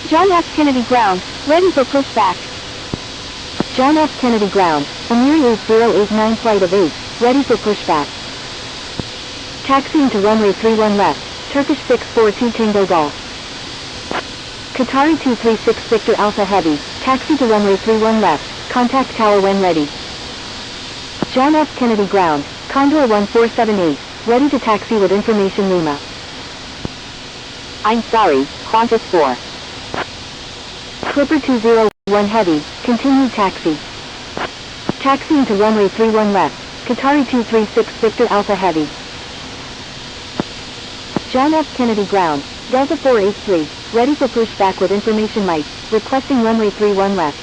John F. Kennedy ground, ready for pushback. John F. Kennedy ground, Emir 8089 flight of 8, ready for pushback. Taxiing to runway 31 left, Turkish 642 Tango Golf. Qatari 236 Victor Alpha Heavy, taxi to runway 31 left, contact tower when ready. John F. Kennedy ground, Condor 1478, ready to taxi with information Lima. I'm sorry, Qantas 4. Clipper 201 Heavy, continued taxi. Taxiing to runway 31 left, Qatari 236 Victor Alpha Heavy. John F. Kennedy ground, Delta 483, ready for pushback with information Mike, requesting runway 31 left.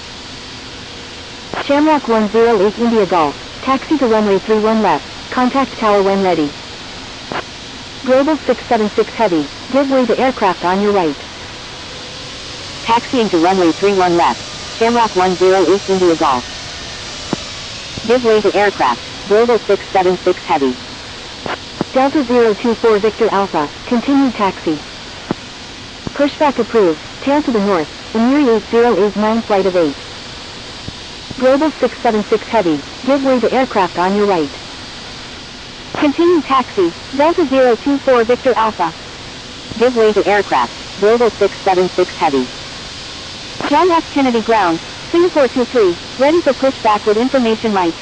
Shamrock 108 India Golf, taxi to runway 31 left, contact tower when ready. Global 676 Heavy, give way to aircraft on your right. Taxiing to runway 31 left, Shamrock 108 India Golf. Give way to aircraft, Global 676 Heavy. Delta 024 Victor Alpha, continued taxi. Pushback approved, tail to the north, Emir 8089 flight of 8. Global 676 Heavy, give way to aircraft on your right. Continue taxi, Delta 024 Victor Alpha. Give way to aircraft, Global 676 Heavy. John F. Kennedy ground, Singapore 23, ready for pushback with information Mike.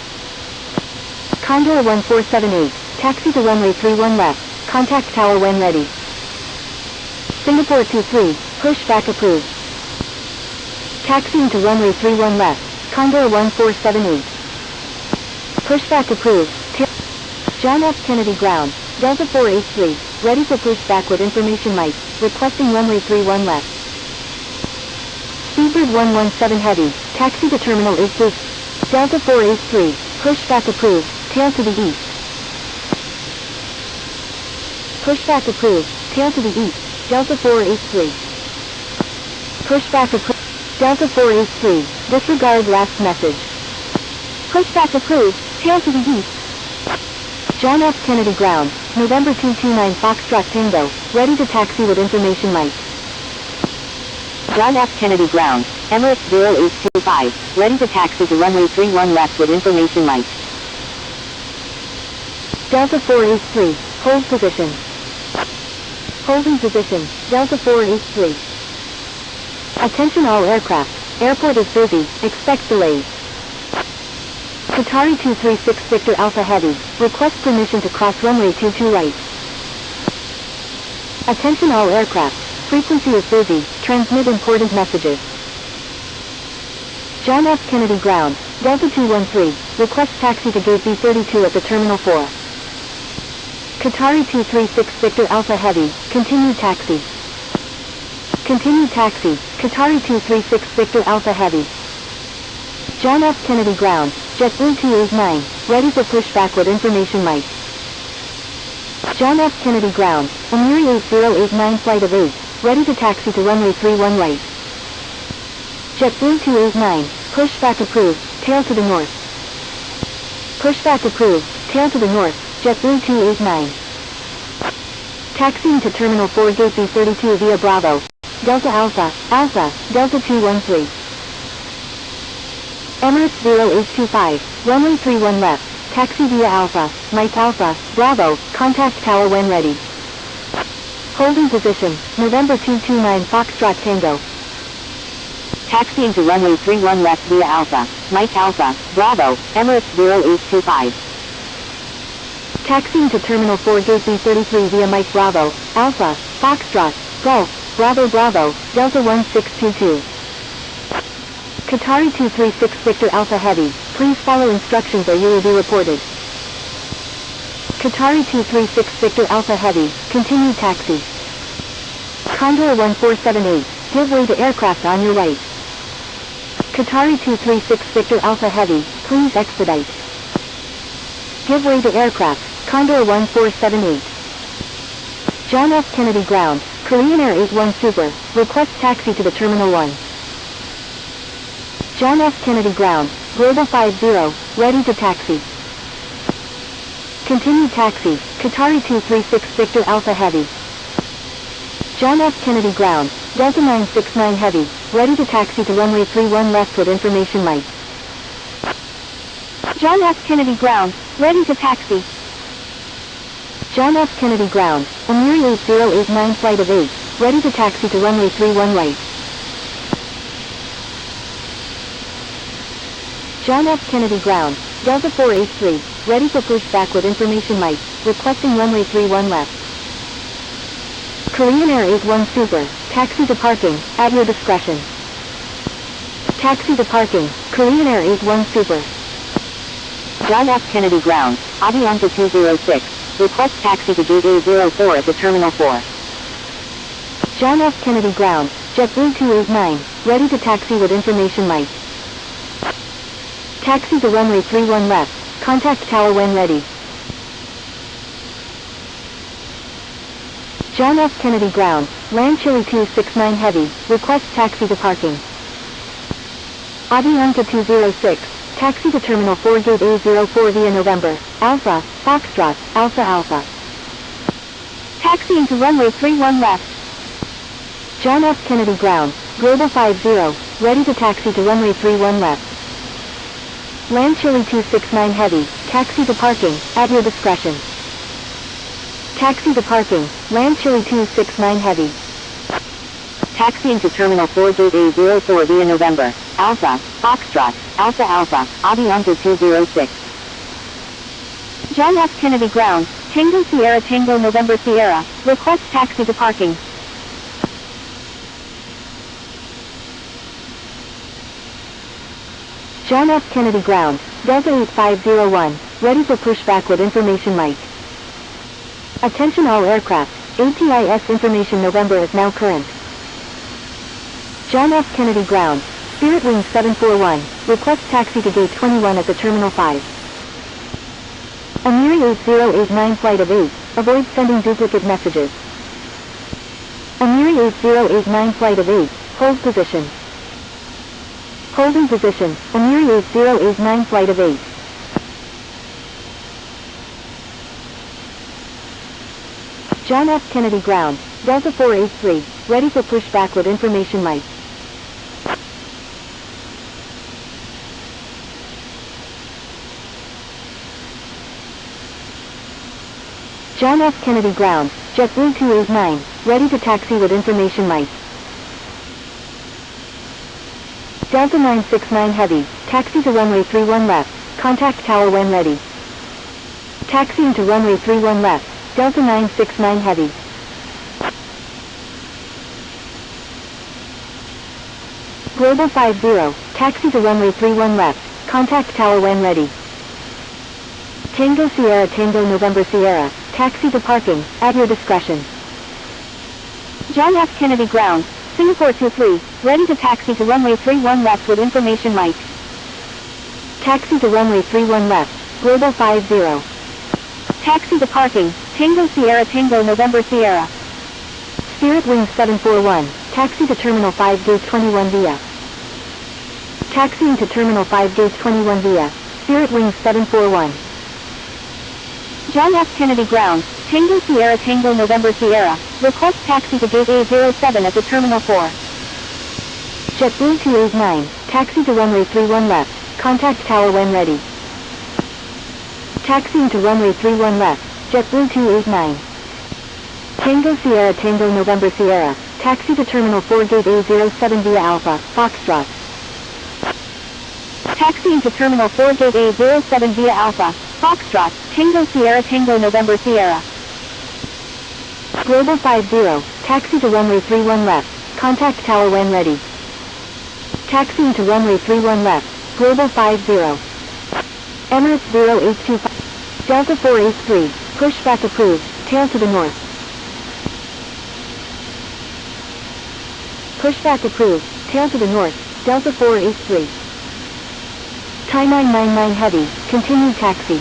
Condor 1478, taxi to runway 31 left, contact tower when ready. Singapore 23, pushback approved. Taxiing to runway 31 left, Condor 1478. Pushback approved. John F. Kennedy ground, Delta 483, ready for pushback with information Mike, requesting runway 31 left. Speedbird 117 Heavy, taxi to Terminal 82. Delta 483, pushback approved, tail to the east. Pushback approved, tail to the east, Delta 483. Pushback approved, Delta 483, disregard last message. Pushback approved, tail to the east. John F. Kennedy ground, November 229 Foxtrot Tango, ready to taxi with information Mike. John F. Kennedy ground, Emirates 0825, ready to taxi to runway 31 left with information Mike. Delta 483, hold position. Holding position, Delta 483. Attention all aircraft, airport is busy, expect delays. Qatari 236 Victor Alpha Heavy, request permission to cross runway 22 right. Attention all aircraft, frequency is busy, transmit important messages. John F. Kennedy ground, Delta 213, request taxi to gate B32 at the Terminal 4. Qatari 236 Victor Alpha Heavy, continued taxi. Continued taxi, Qatari 236 Victor Alpha Heavy. John F. Kennedy ground, JetBlue 289, ready for pushback with information Mike. John F. Kennedy ground, Emir 8089 flight of 8, ready to taxi to runway 31 right. JetBlue 289, pushback approved, tail to the north. Pushback approved, tail to the north, JetBlue 289. Taxiing to Terminal 4 Gate B32 via Bravo, Delta Alpha, Alpha, Delta 213. Emirates 0825, runway 31 left, taxi via Alpha, Mike Alpha, Bravo, contact tower when ready. Holding position, November 229 Foxtrot Tango. Taxiing to runway 31 left via Alpha, Mike Alpha, Bravo, Emirates 0825. Taxiing to Terminal 4 Gate B33 via Mike Bravo, Alpha, Foxtrot, Golf, Bravo Bravo, Delta 1622. Qatari 236 Victor Alpha Heavy, please follow instructions or you will be reported. Qatari 236 Victor Alpha Heavy, continued taxi. Condor 1478, give way to aircraft on your right. Qatari 236 Victor Alpha Heavy, please expedite. Give way to aircraft, Condor 1478. John F. Kennedy ground, Korean Air 81 Super, request taxi to the Terminal 1. John F. Kennedy ground, Global 50, ready to taxi. Continue taxi, Qatari 236 Victor Alpha Heavy. John F. Kennedy ground, Delta 969 Heavy, ready to taxi to runway 31 left with information light. John F. Kennedy ground, ready to taxi. John F. Kennedy ground, Amiri 8089 flight of 8, ready to taxi to runway 31 right. John F. Kennedy ground, Delta 483, ready for pushback with information light, requesting runway 31 left. Korean Air 81 Super, taxi to parking, at your discretion. Taxi to parking, Korean Air 81 Super. John F. Kennedy ground, Avianca 206, request taxi to gate A04 at the Terminal 4. John F. Kennedy ground, JetBlue 289, ready to taxi with information light. Taxi to runway 31 left, contact tower when ready. John F. Kennedy ground, land Chile 269 Heavy, request taxi to parking. Avianca 206, taxi to Terminal 4 Gate A04 via November, Alpha, Foxtrot, Alpha Alpha. Taxiing to runway 31 left. John F. Kennedy ground, Global 50, ready to taxi to runway 31 left. Land Chile 269 Heavy, taxi to parking, at your discretion. Taxi to parking, land Chile 269 Heavy. Taxiing to Terminal 4 Gate A04 via November, Alpha, Foxtrot, Alpha Alpha, Avianca 206. John F. Kennedy ground, Tango Sierra Tango November Sierra, request taxi to parking. John F. Kennedy ground, Delta 8501, ready for pushback with information light. Attention all aircraft, ATIS information November is now current. John F. Kennedy ground, Spirit Wings 741, request taxi to gate 21 at the Terminal 5. Amiri 8089 flight of 8, avoid sending duplicate messages. Amiri 8089 flight of 8, hold position. Holding position, Amiri 8089 flight of 8. John F. Kennedy ground, Delta 483, ready for pushback with information light. John F. Kennedy ground, JetBlue 289, ready to taxi with information light. Delta 969 Heavy, taxi to runway 31 left, contact tower when ready. Taxiing to runway 31 left, Delta 969 Heavy. Global 50, taxi to runway 31 left, contact tower when ready. Tango Sierra Tango November Sierra, taxi to parking, at your discretion. John F. Kennedy ground, Singapore 23, ready to taxi to runway 31 left with information light. Taxi to runway 31 left, Global 50. Taxi to parking, Tango Sierra Tango November Sierra. Spirit Wings 741, taxi to Terminal 5 Gate 21 via. Taxiing to Terminal 5 Gate 21 via, Spirit Wings 741. John F. Kennedy ground, Tango Sierra Tango November Sierra, request taxi to gate A07 at the Terminal 4. JetBlue 289, taxi to runway 31 left, contact tower when ready. Taxiing to runway 31 left, JetBlue 289. Tango Sierra Tango November Sierra, taxi to Terminal 4 Gate A07 via Alpha, Foxtrot. Taxiing to Terminal 4 Gate A07 via Alpha, Foxtrot, Tango Sierra Tango November Sierra. Global 50, taxi to runway 31 left, contact tower when ready. Taxiing to runway 31 left, Global 50. Emirates 0825, Delta 483, pushback approved, tail to the north. Pushback approved, tail to the north, Delta 483. Thai 999 Heavy, continued taxi.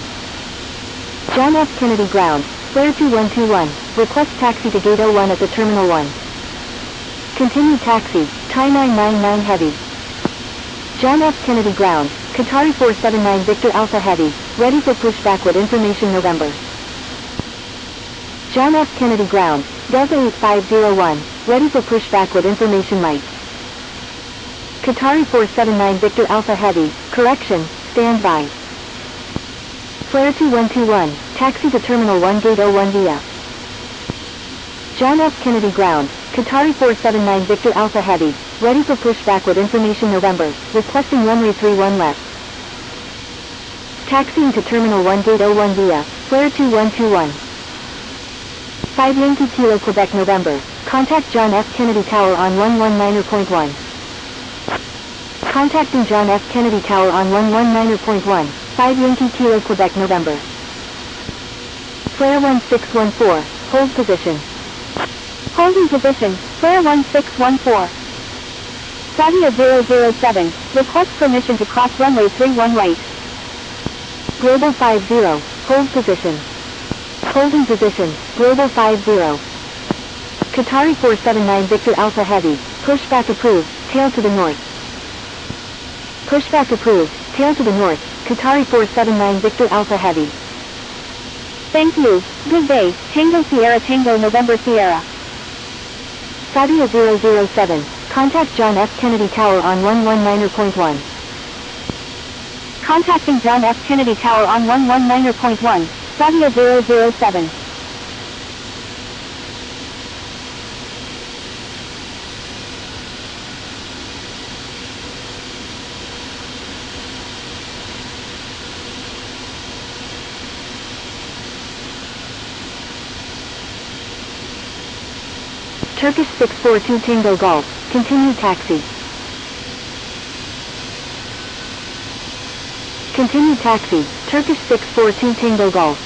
John F. Kennedy ground, Flare 2121, request taxi to Gate 01 at the Terminal 1. Continued taxi, Thai 999 Heavy. John F. Kennedy ground, Qatari 479 Victor Alpha Heavy, ready for pushback with information November. John F. Kennedy ground, Delta 8501, ready for pushback with information light. Qatari 479 Victor Alpha Heavy, correction, stand by. Flare 2121, taxi to Terminal 1 Gate 01 via John F. Kennedy Ground, Qatari 479 Victor Alpha Heavy, ready for pushback with information November, requesting runway 31 left. Taxiing to Terminal 1 Gate 01 via Flare 2121. 5 Yankee Kilo Quebec November, contact John F. Kennedy Tower on 119.1. Contacting John F. Kennedy Tower on 119.1, 5 Yankee Kilo Quebec November. Flare 1614, hold position. Holding position, Flare 1614. Saudi 007, request permission to cross runway 31 right. Global 50, hold position. Holding position, Global 50. Qatari 479 Victor Alpha Heavy, pushback approved, tail to the north. Pushback approved, tail to the north, Qatari 479 Victor Alpha Heavy. Thank you, good day, Tango Sierra Tango November Sierra. Saudi 007, contact John F. Kennedy Tower on 119.1. Contacting John F. Kennedy Tower on 119.1, Saudi 007. Turkish 642 Tango Golf, continue taxi. Continue taxi, Turkish 642 Tango Golf.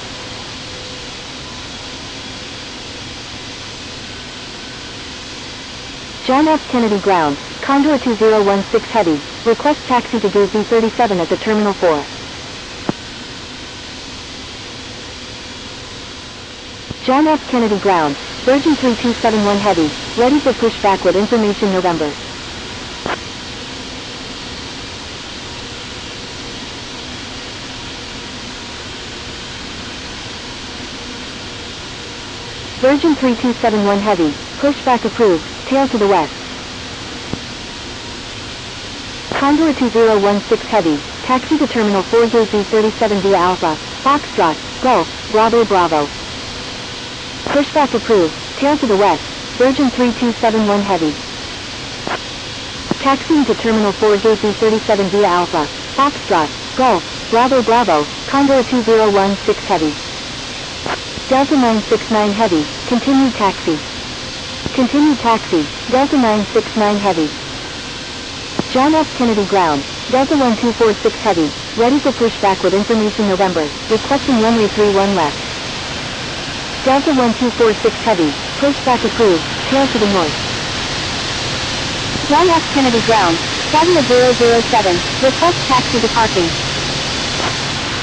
John F. Kennedy Ground, Condor 2016 Heavy, request taxi to gate B37 at the Terminal 4. John F. Kennedy Ground, Virgin 3271 Heavy, ready for pushback with information November. Virgin 3271 Heavy, pushback approved, tail to the west. Condor 2016 Heavy, taxi to Terminal 4 Gate B37 via Alpha, Foxtrot, Golf, Bravo Bravo. Pushback approved, tail to the west, Virgin 3271 Heavy. Taxiing to Terminal 4 Gate B37 via Alpha, Foxtrot, Golf, Bravo Bravo, Condor 2016 Heavy. Delta 969 Heavy, continue taxi. Continue taxi, Delta 969 Heavy. John F. Kennedy Ground, Delta 1246 Heavy, ready for pushback with information November, requesting runway 31 left. Delta 1246 Heavy, pushback approved, tail to the north. John F. Kennedy Ground, Saudi 007, request taxi to parking.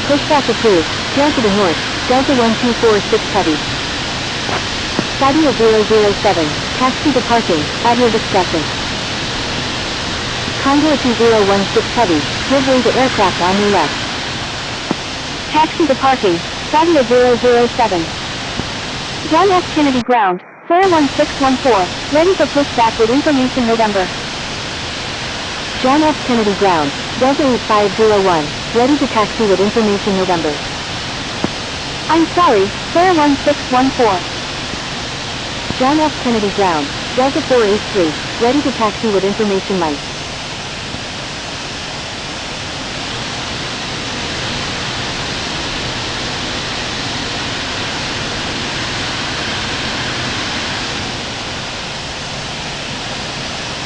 Pushback approved, tail to the north, Delta 1246 Heavy. Saudi 007, taxi to parking, at your discretion. Condor 2016 Heavy, give way to aircraft on your left. Taxi to parking, Saudi 007. John F. Kennedy Ground, Flare 1614, ready for pushback with information November. John F. Kennedy Ground, Delta 8501, ready to taxi with information November. I'm sorry, Flare 1614. John F. Kennedy Ground, Delta 483, ready to taxi with information light.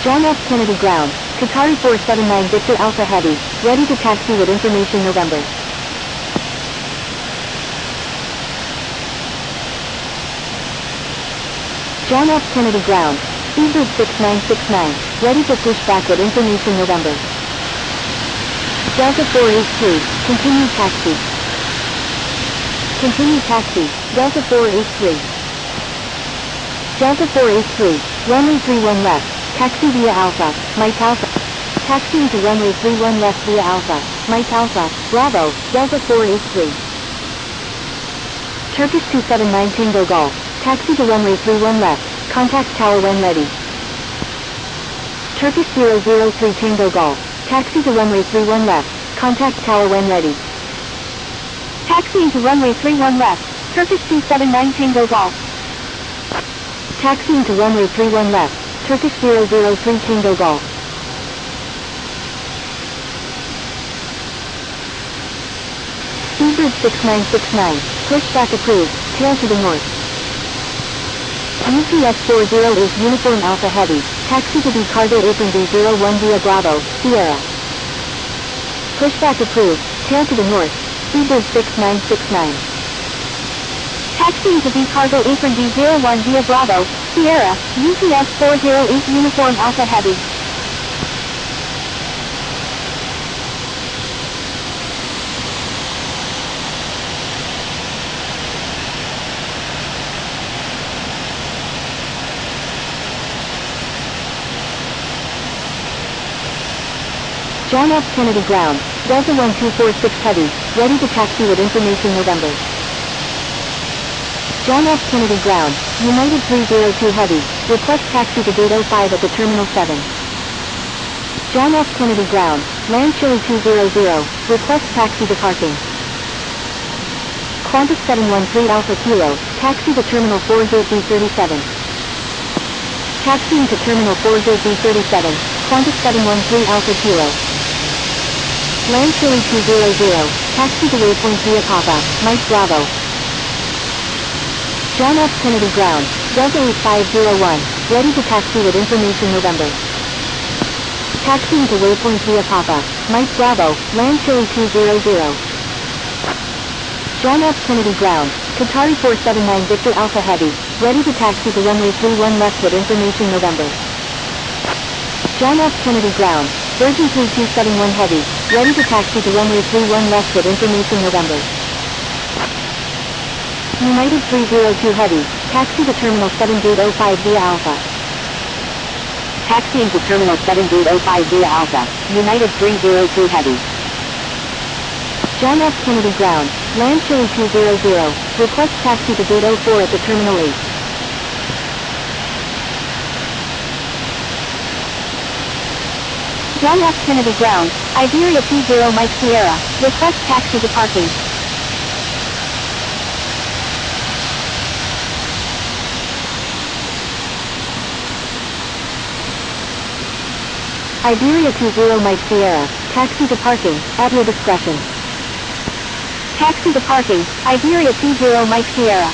John F. Kennedy Ground, Qatari 479 Victor Alpha Heavy, ready to taxi with information November. John F. Kennedy Ground, Speedbird 6969, ready for pushback with information November. Delta 483, continue taxi. Continue taxi, Delta 483. Delta 483, runway 31 left. Taxi via Alpha, Mike Alpha. Taxiing to runway 31 left via Alpha, Mike Alpha, Bravo, Delta 483. Turkish 279 Tango Golf, taxi to runway 31 left, Contact tower when ready. Turkish 003 Tango Golf. Taxi to runway 31 left. Contact tower when ready. Taxiing to runway 31 left. Turkish 279 Tango Golf. Taxiing to runway 31 left. Turkish 003 Tango Golf. Speedbird 6969. Pushback approved. Tail to the north. UPS 40 is Uniform Alpha Heavy. Taxi to the cargo apron B01 via Bravo, Sierra. Pushback approved. Tail to the north. Speedbird 6969. Taxiing to the cargo apron B01 via Bravo, Sierra, UPS 40 is Uniform Alpha Heavy. John F. Kennedy ground, Delta 1246 Heavy, ready to taxi with information November. John F. Kennedy ground, United 302 Heavy, request taxi to gate 05 at the Terminal 7. John F. Kennedy ground, land Chile 200, request taxi to parking. Qantas 713 Alpha Kilo, taxi to Terminal 4 gate B37. Taxiing to Terminal 4 gate B37, Qantas 713 Alpha Kilo. Land Chile 200, taxi to waypoint via Papa, Mike Bravo. John F. Kennedy ground, Delta 8501, ready to taxi with information November. Taxiing to waypoint via Papa, Mike Bravo, land Chile 200. John F. Kennedy ground, Qatari 479 Victor Alpha Heavy, ready to taxi to runway 31 left with information November. John F. Kennedy ground, Virgin 3271 Heavy, ready to taxi to runway 31 left with information November. United 302 Heavy, taxi to Terminal 7 gate 05 via Alpha. Taxiing to Terminal 7 gate 05 via Alpha, United 302 Heavy. John F. Kennedy ground, land Chile 200, request taxi to gate 04 at the Terminal 8. John F. Kennedy ground, Iberia 20 Mike Sierra, request taxi to parking. Iberia 20 Mike Sierra, taxi to parking, at your discretion. Taxi to parking, Iberia 20 Mike Sierra.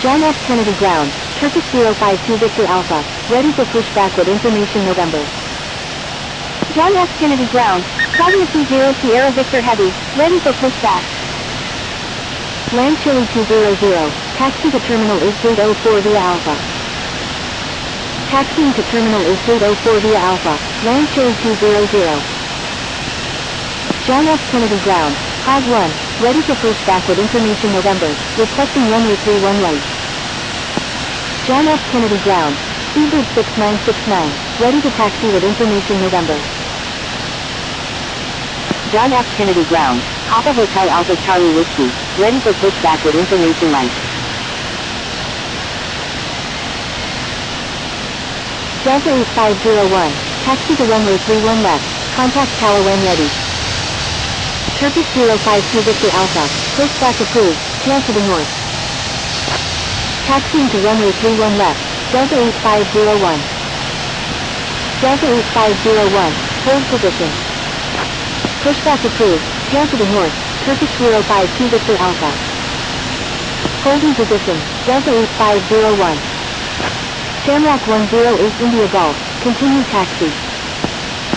John F. Kennedy ground, Turkish 052 Victor Alpha, ready for pushback with information November. John F. Kennedy ground, Claudia 20 Sierra Victor Heavy, ready for pushback. Land Chile 200, taxi to Terminal 8 gate 04 via Alpha. Taxiing to Terminal 8 gate 04 via Alpha, land Chile 200. John F. Kennedy ground, Prague 1, ready for pushback with information November, requesting runway 31 right. John F. Kennedy ground, Speedbird 6969, ready to taxi with information November. John F. Kennedy ground, Papa Hotel Alpha Charlie Whiskey, ready for pushback with information light. Delta 8501, taxi to runway 31 left, contact tower when ready. Turkish 052 Victor Alpha, pushback approved, tail to the north. Taxiing to runway 31 left, Delta 8501. Delta 8501, hold position. Pushback approved, tail to the north, Turkish 052 Victor Alpha. Holding position, Delta 8501. Shamrock 108 India Golf, continue taxi.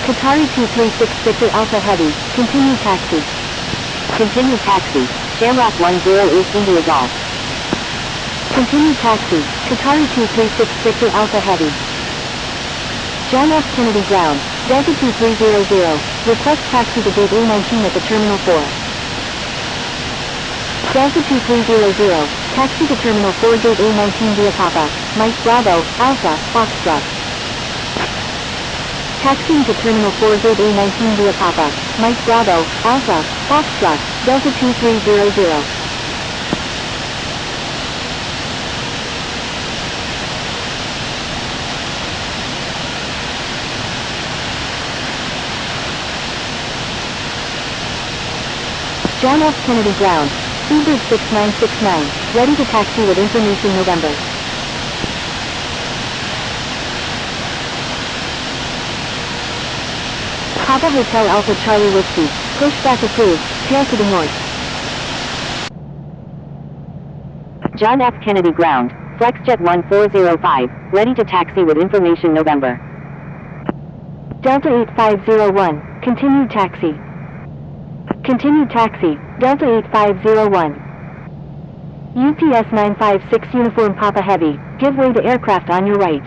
Qatari 236 Victor Alpha Heavy, continue taxi. Continue taxi, Shamrock 108 India Golf. Continue taxi, Qatari 236 Victor Alpha Heavy. John F. Kennedy ground, Delta 2300, request taxi to gate A19 at the Terminal 4. Delta 2300, taxi to Terminal 4 gate A19 via Papa, Mike Bravo, Alpha, Foxtrot. Taxiing to Terminal 4 Gate A19 via Papa, Mike Bravo, Alpha, Foxtrot, Delta 2300. John F. Kennedy Ground, Speedbird 6969, ready to taxi with information November. Papa Hotel Alpha Charlie Whiskey, pushback approved, tail to the north. John F. Kennedy Ground, FlexJet 1405, ready to taxi with information November. Delta 8501, continued taxi. Continued taxi, Delta 8501. UPS 956 Uniform Papa Heavy, give way to aircraft on your right.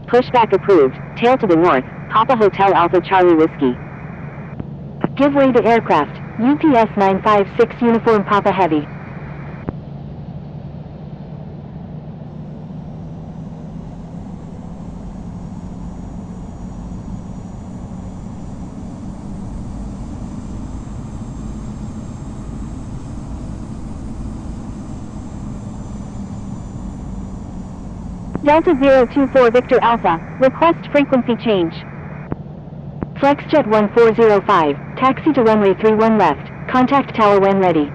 Pushback approved, tail to the north, Papa Hotel Alpha Charlie Whiskey. Give way to aircraft, UPS 956 Uniform Papa Heavy. Delta 024 Victor Alpha, request frequency change. FlexJet 1405, taxi to runway 31 left, contact tower when ready.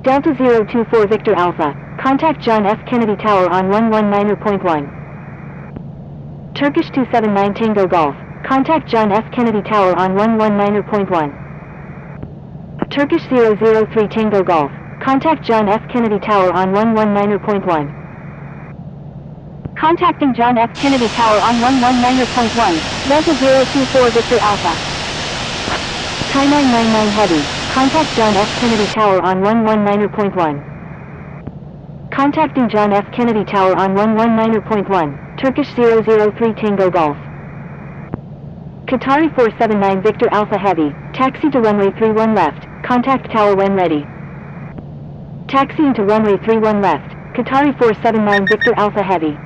Delta 024 Victor Alpha, contact John F. Kennedy Tower on 119.1. Turkish 279 Tango Golf, contact John F. Kennedy Tower on 119.1. Turkish 003 Tango Golf, contact John F. Kennedy Tower on 119.1. Contacting John F. Kennedy Tower on 119.1, Delta 024 Victor Alpha. Thai 999 Heavy, contact John F. Kennedy Tower on 119.1. Contacting John F. Kennedy Tower on 119.1, Turkish 003 Tango Golf. Qatari 479 Victor Alpha Heavy, taxi to runway 31 left, contact tower when ready. Taxiing to runway 31 left, Qatari 479 Victor Alpha Heavy.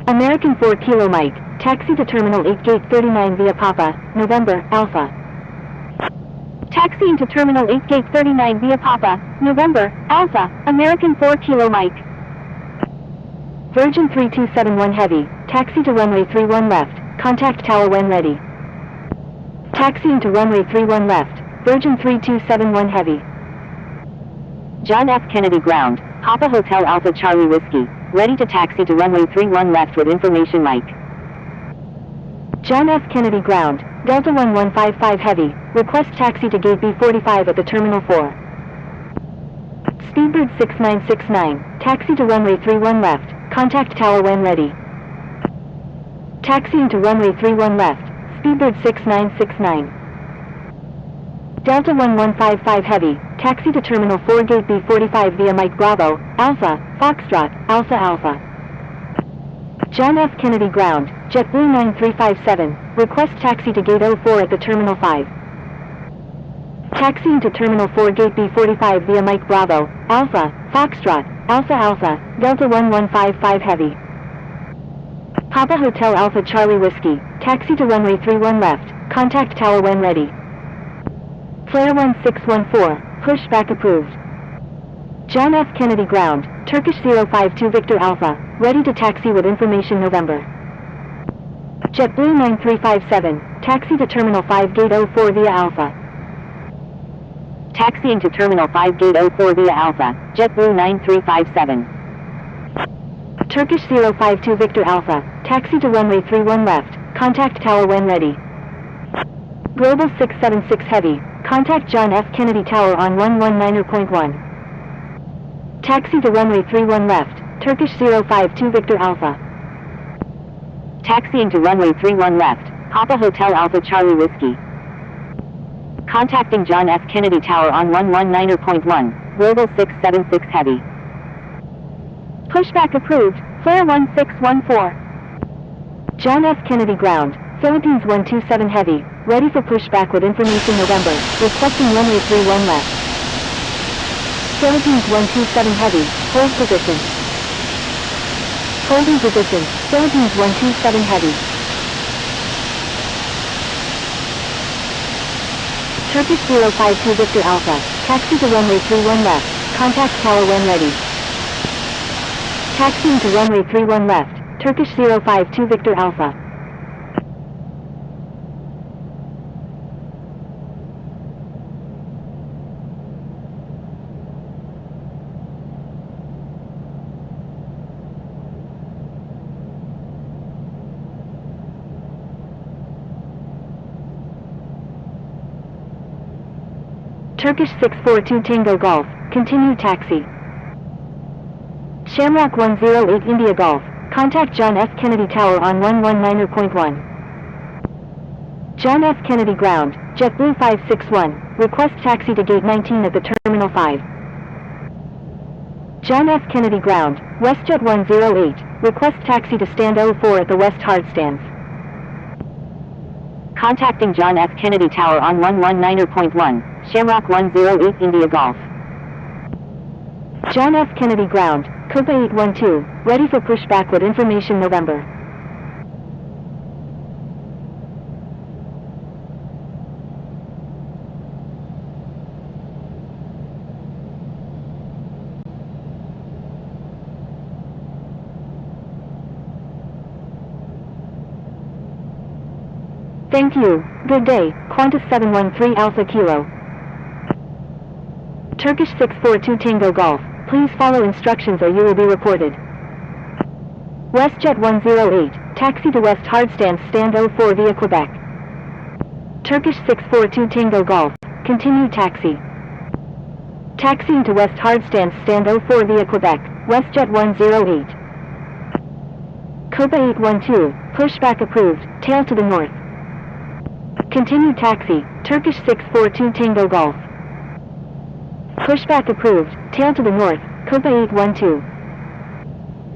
American 4 Kilo Mike, taxi to Terminal 8 Gate 39 via Papa, November, Alpha. Taxiing to Terminal 8 Gate 39 via Papa, November, Alpha, American 4 Kilo Mike. Virgin 3271 Heavy, taxi to runway 31 left, contact tower when ready. Taxiing to runway 31 left, Virgin 3271 Heavy. John F. Kennedy Ground, Papa Hotel Alpha Charlie Whiskey, ready to taxi to runway 31 left with information Mike. John F. Kennedy Ground, Delta 1155 Heavy, request taxi to gate B45 at the Terminal 4. Speedbird 6969, taxi to runway 31 left, contact tower when ready. Taxiing to runway 31 left, Speedbird 6969. Delta 1155 Heavy, taxi to Terminal 4 Gate B45 via Mike Bravo, Alpha, Foxtrot, Alpha Alpha. John F. Kennedy Ground, JetBlue 9357, request taxi to Gate 04 at the Terminal 5. Taxiing to Terminal 4 Gate B45 via Mike Bravo, Alpha, Foxtrot, Alpha Alpha, Delta 1155 Heavy. Papa Hotel Alpha Charlie Whiskey, taxi to runway 31 left, contact tower when ready. Flare 1614, pushback approved. John F. Kennedy Ground, Turkish 052 Victor Alpha, ready to taxi with information November. JetBlue 9357, taxi to Terminal 5 Gate 04 via Alpha. Taxiing to Terminal 5 Gate 04 via Alpha, JetBlue 9357. Turkish 052 Victor Alpha, taxi to runway 31 left, contact tower when ready. Global 676 Heavy, contact John F. Kennedy Tower on 119.1. Taxi to runway 31 left, Turkish 052 Victor Alpha. Taxiing to runway 31 left, Papa Hotel Alpha Charlie Whiskey. Contacting John F. Kennedy Tower on 119.1, Global 676 Heavy. Pushback approved, Flare 1614. John F. Kennedy Ground, Philippines 127 Heavy, ready for pushback with information November, requesting runway 31 left. Philippines 127 Heavy, hold position. Holding position, Philippines 127 Heavy. Turkish 052 Victor Alpha, taxi to runway 31 left, contact tower when ready. Taxiing to runway 31 left, Turkish 052 Victor Alpha. Turkish 642 Tango Golf, continue taxi. Shamrock 108 India Golf, contact John F. Kennedy Tower on 119.1. John F. Kennedy Ground, JetBlue 561, request taxi to gate 19 at the Terminal 5. John F. Kennedy Ground, WestJet 108, request taxi to stand 04 at the West Hard Stands. Contacting John F. Kennedy Tower on 119.1, Shamrock 108 India Golf. John F. Kennedy Ground, Copa 812, ready for pushback with information November. Thank you. Good day, Qantas 713 Alpha Kilo. Turkish 642 Tango Golf, please follow instructions or you will be reported. WestJet 108, taxi to West Hardstand stand 04 via Quebec. Turkish 642 Tango Golf, continue taxi. Taxiing to West Hardstand stand 04 via Quebec, WestJet 108. Copa 812, pushback approved, tail to the north. Continue taxi, Turkish 642 Tango Golf. Pushback approved, tail to the north, Copa 812.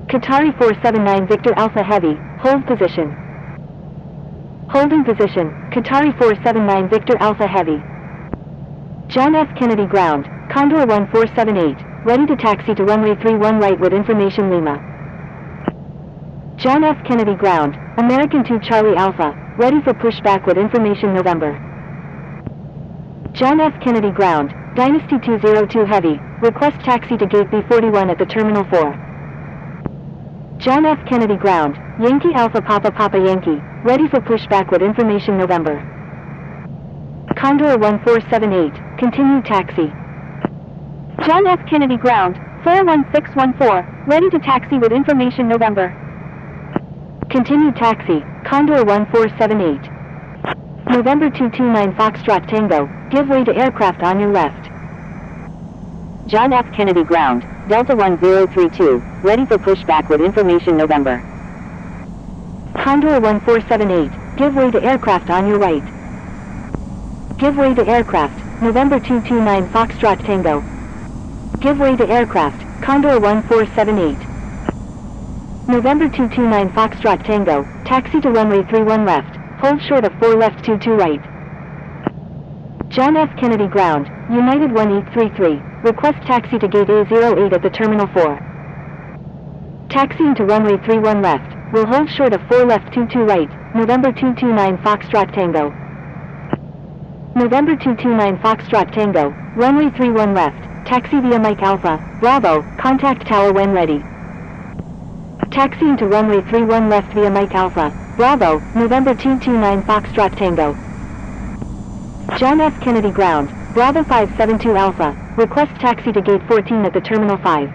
Qatari 479 Victor Alpha Heavy, hold position. Holding position, Qatari 479 Victor Alpha Heavy. John F. Kennedy Ground, Condor 1478, ready to taxi to runway 31 right with information Lima. John F. Kennedy Ground, American 2 Charlie Alpha, ready for pushback with information November. John F. Kennedy Ground, Dynasty 202 Heavy, request taxi to gate B41 at the Terminal 4. John F. Kennedy Ground, Yankee Alpha Papa Papa Yankee, ready for pushback with information November. Condor 1478, continue taxi. John F. Kennedy Ground, Flare 1614, ready to taxi with information November. Continue taxi, Condor 1478. November 229 Foxtrot Tango, give way to aircraft on your left. John F. Kennedy Ground, Delta 1032, ready for pushback with information November. Condor 1478, give way to aircraft on your right. Give way to aircraft, November 229 Foxtrot Tango. Give way to aircraft, Condor 1478. November 229 Foxtrot Tango, taxi to runway 31 left, hold short of 4 left 22 right. John F. Kennedy Ground, United 1833, request taxi to gate A08 at the Terminal 4. Taxiing to runway 31 left, will hold short of 4 left 22 right, November 229 Foxtrot Tango. November 229 Foxtrot Tango, runway 31 left, taxi via Mike Alpha, Bravo, contact tower when ready. Taxiing to runway 31 left via Mike Alpha, Bravo, November 229 Foxtrot Tango. John F. Kennedy Ground, Bravo 572 Alpha, request taxi to gate 14 at the Terminal 5.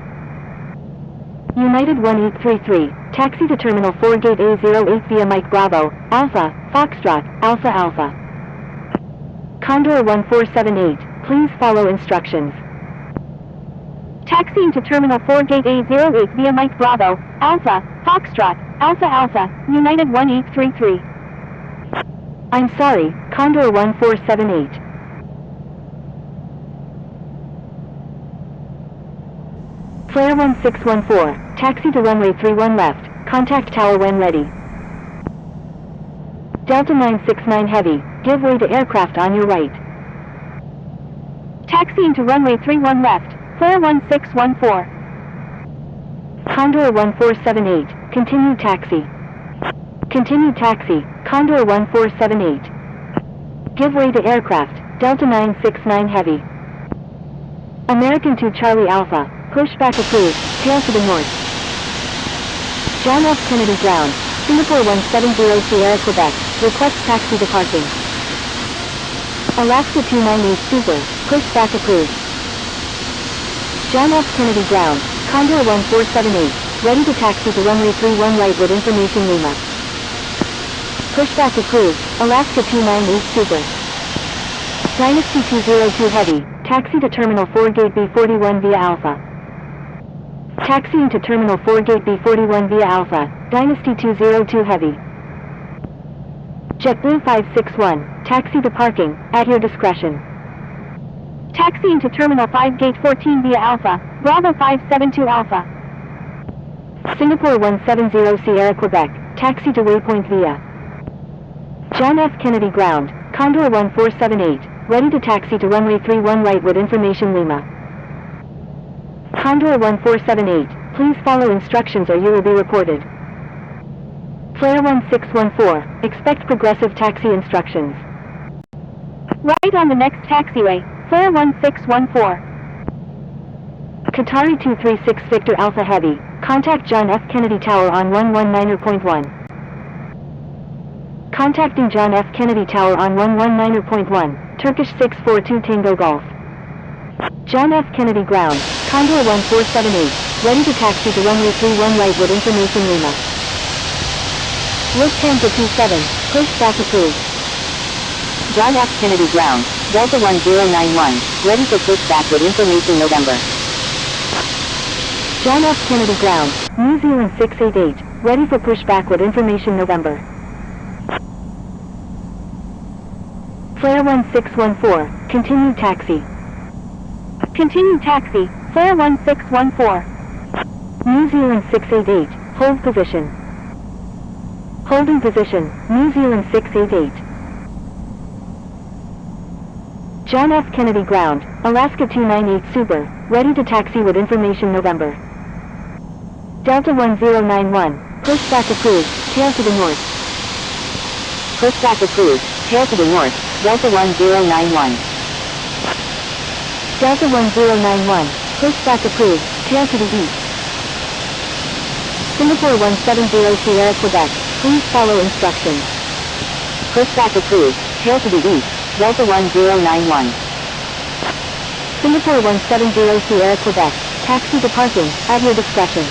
United 1833, taxi to Terminal 4 gate A08 via Mike Bravo, Alpha, Foxtrot, Alpha Alpha. Condor 1478, please follow instructions. Taxiing to Terminal 4 gate A08 via Mike Bravo, Alpha, Foxtrot, Alpha Alpha, United 1833. I'm sorry, Condor 1478. Flare 1614, taxi to runway 31 left, contact tower when ready. Delta 969 Heavy, give way to aircraft on your right. Taxiing to runway 31 left, Flare 1614. Condor 1478, Continue taxi. Continue taxi, Condor 1478. Give way to aircraft, Delta 969 Heavy. American 2 Charlie Alpha, pushback approved, tail to the north. John F. Kennedy ground, Singapore 170 Sierra Quebec, request taxi departing. Alaska 298 Super, pushback approved. John F. Kennedy ground, Condor 1478, ready to taxi to runway 31 right with information Lima. Pushback approved, Alaska 298 Super. Dynasty 202 Heavy, taxi to Terminal 4 Gate B41 via Alpha. Taxiing to Terminal 4 Gate B41 via Alpha, Dynasty 202 Heavy. JetBlue 561, taxi to parking, at your discretion. Taxiing to Terminal 5 Gate 14 via Alpha, Bravo 572 Alpha. Singapore 170 Sierra Quebec, taxi to Waypoint via John F. Kennedy ground, Condor 1478, ready to taxi to runway 31 right with information Lima. Condor 1478, please follow instructions or you will be reported. Flare 1614, expect progressive taxi instructions. Right on the next taxiway, Flare 1614. Qatari 236 Victor Alpha Heavy, contact John F. Kennedy Tower on 119.1. Contacting John F. Kennedy Tower on 119.1, Turkish 642 Tango Golf. John F. Kennedy ground, Condor 1478, ready to taxi to runway 31 right with information Lima. Lufthansa 27, pushback approved. John F. Kennedy ground, Delta 1091, ready for pushback with information November. John F. Kennedy ground, New Zealand 688, ready for pushback with information November. Flare 1614, continue taxi. Continue taxi, Flare 1614. New Zealand 688, hold position. Holding position, New Zealand 688. John F. Kennedy ground, Alaska 298 Super, ready to taxi with information November. Delta 1091, pushback approved, tail to the north. Pushback approved, tail to the north, Delta 1091. Delta 1091, pushback approved, tail to the east. Singapore 170 Sierra Quebec, please follow instructions. Pushback approved, tail to the east, Delta 1091. Singapore 170 Sierra Quebec, taxi to parking, at your discretion.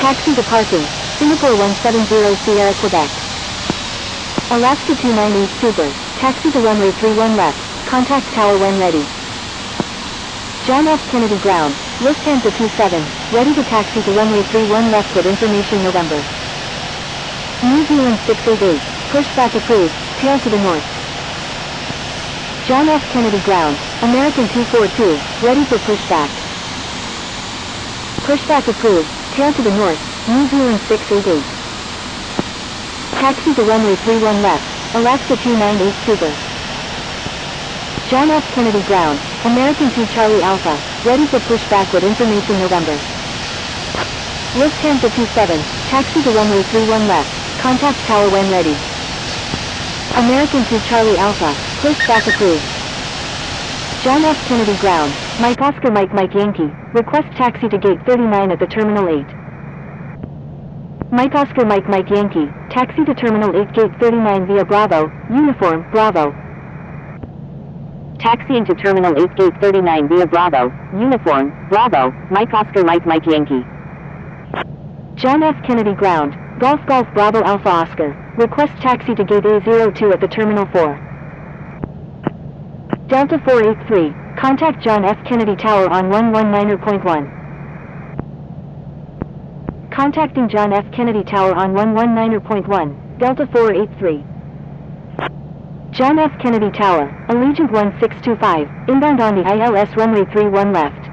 Taxi to parking, Singapore 170 Sierra Quebec. Alaska 298 Super, taxi to runway 31 left, contact tower when ready. John F. Kennedy ground, Lufthansa 27, ready to taxi to runway 31 left with information November. New Zealand 688, pushback approved, tail to the north. John F. Kennedy ground, American 242, ready for pushback. Pushback approved, tail to the north, New Zealand 688. Taxi to runway 31 left, Alaska 298 Super. John F. Kennedy ground, American 2 Charlie Alpha, ready for pushback with information November. Lufthansa 27, taxi to runway 31 left, contact tower when ready. American 2 Charlie Alpha, pushback approved. John F. Kennedy ground, Mike Oscar Mike Mike Yankee, request taxi to gate 39 at the Terminal 8. Mike Oscar Mike Mike Yankee, taxi to Terminal 8 gate 39 via Bravo, uniform, Bravo. Taxiing to Terminal 8 Gate 39 via Bravo, uniform, Bravo, Mike Oscar Mike Mike Yankee. John F. Kennedy ground, Golf Golf Bravo Alpha Oscar, request taxi to gate A02 at the Terminal 4. Delta 483, contact John F. Kennedy Tower on 119.1. Contacting John F. Kennedy Tower on 119.1, Delta 483. John F. Kennedy Tower, Allegiant 1625, inbound on the ILS runway 31 left.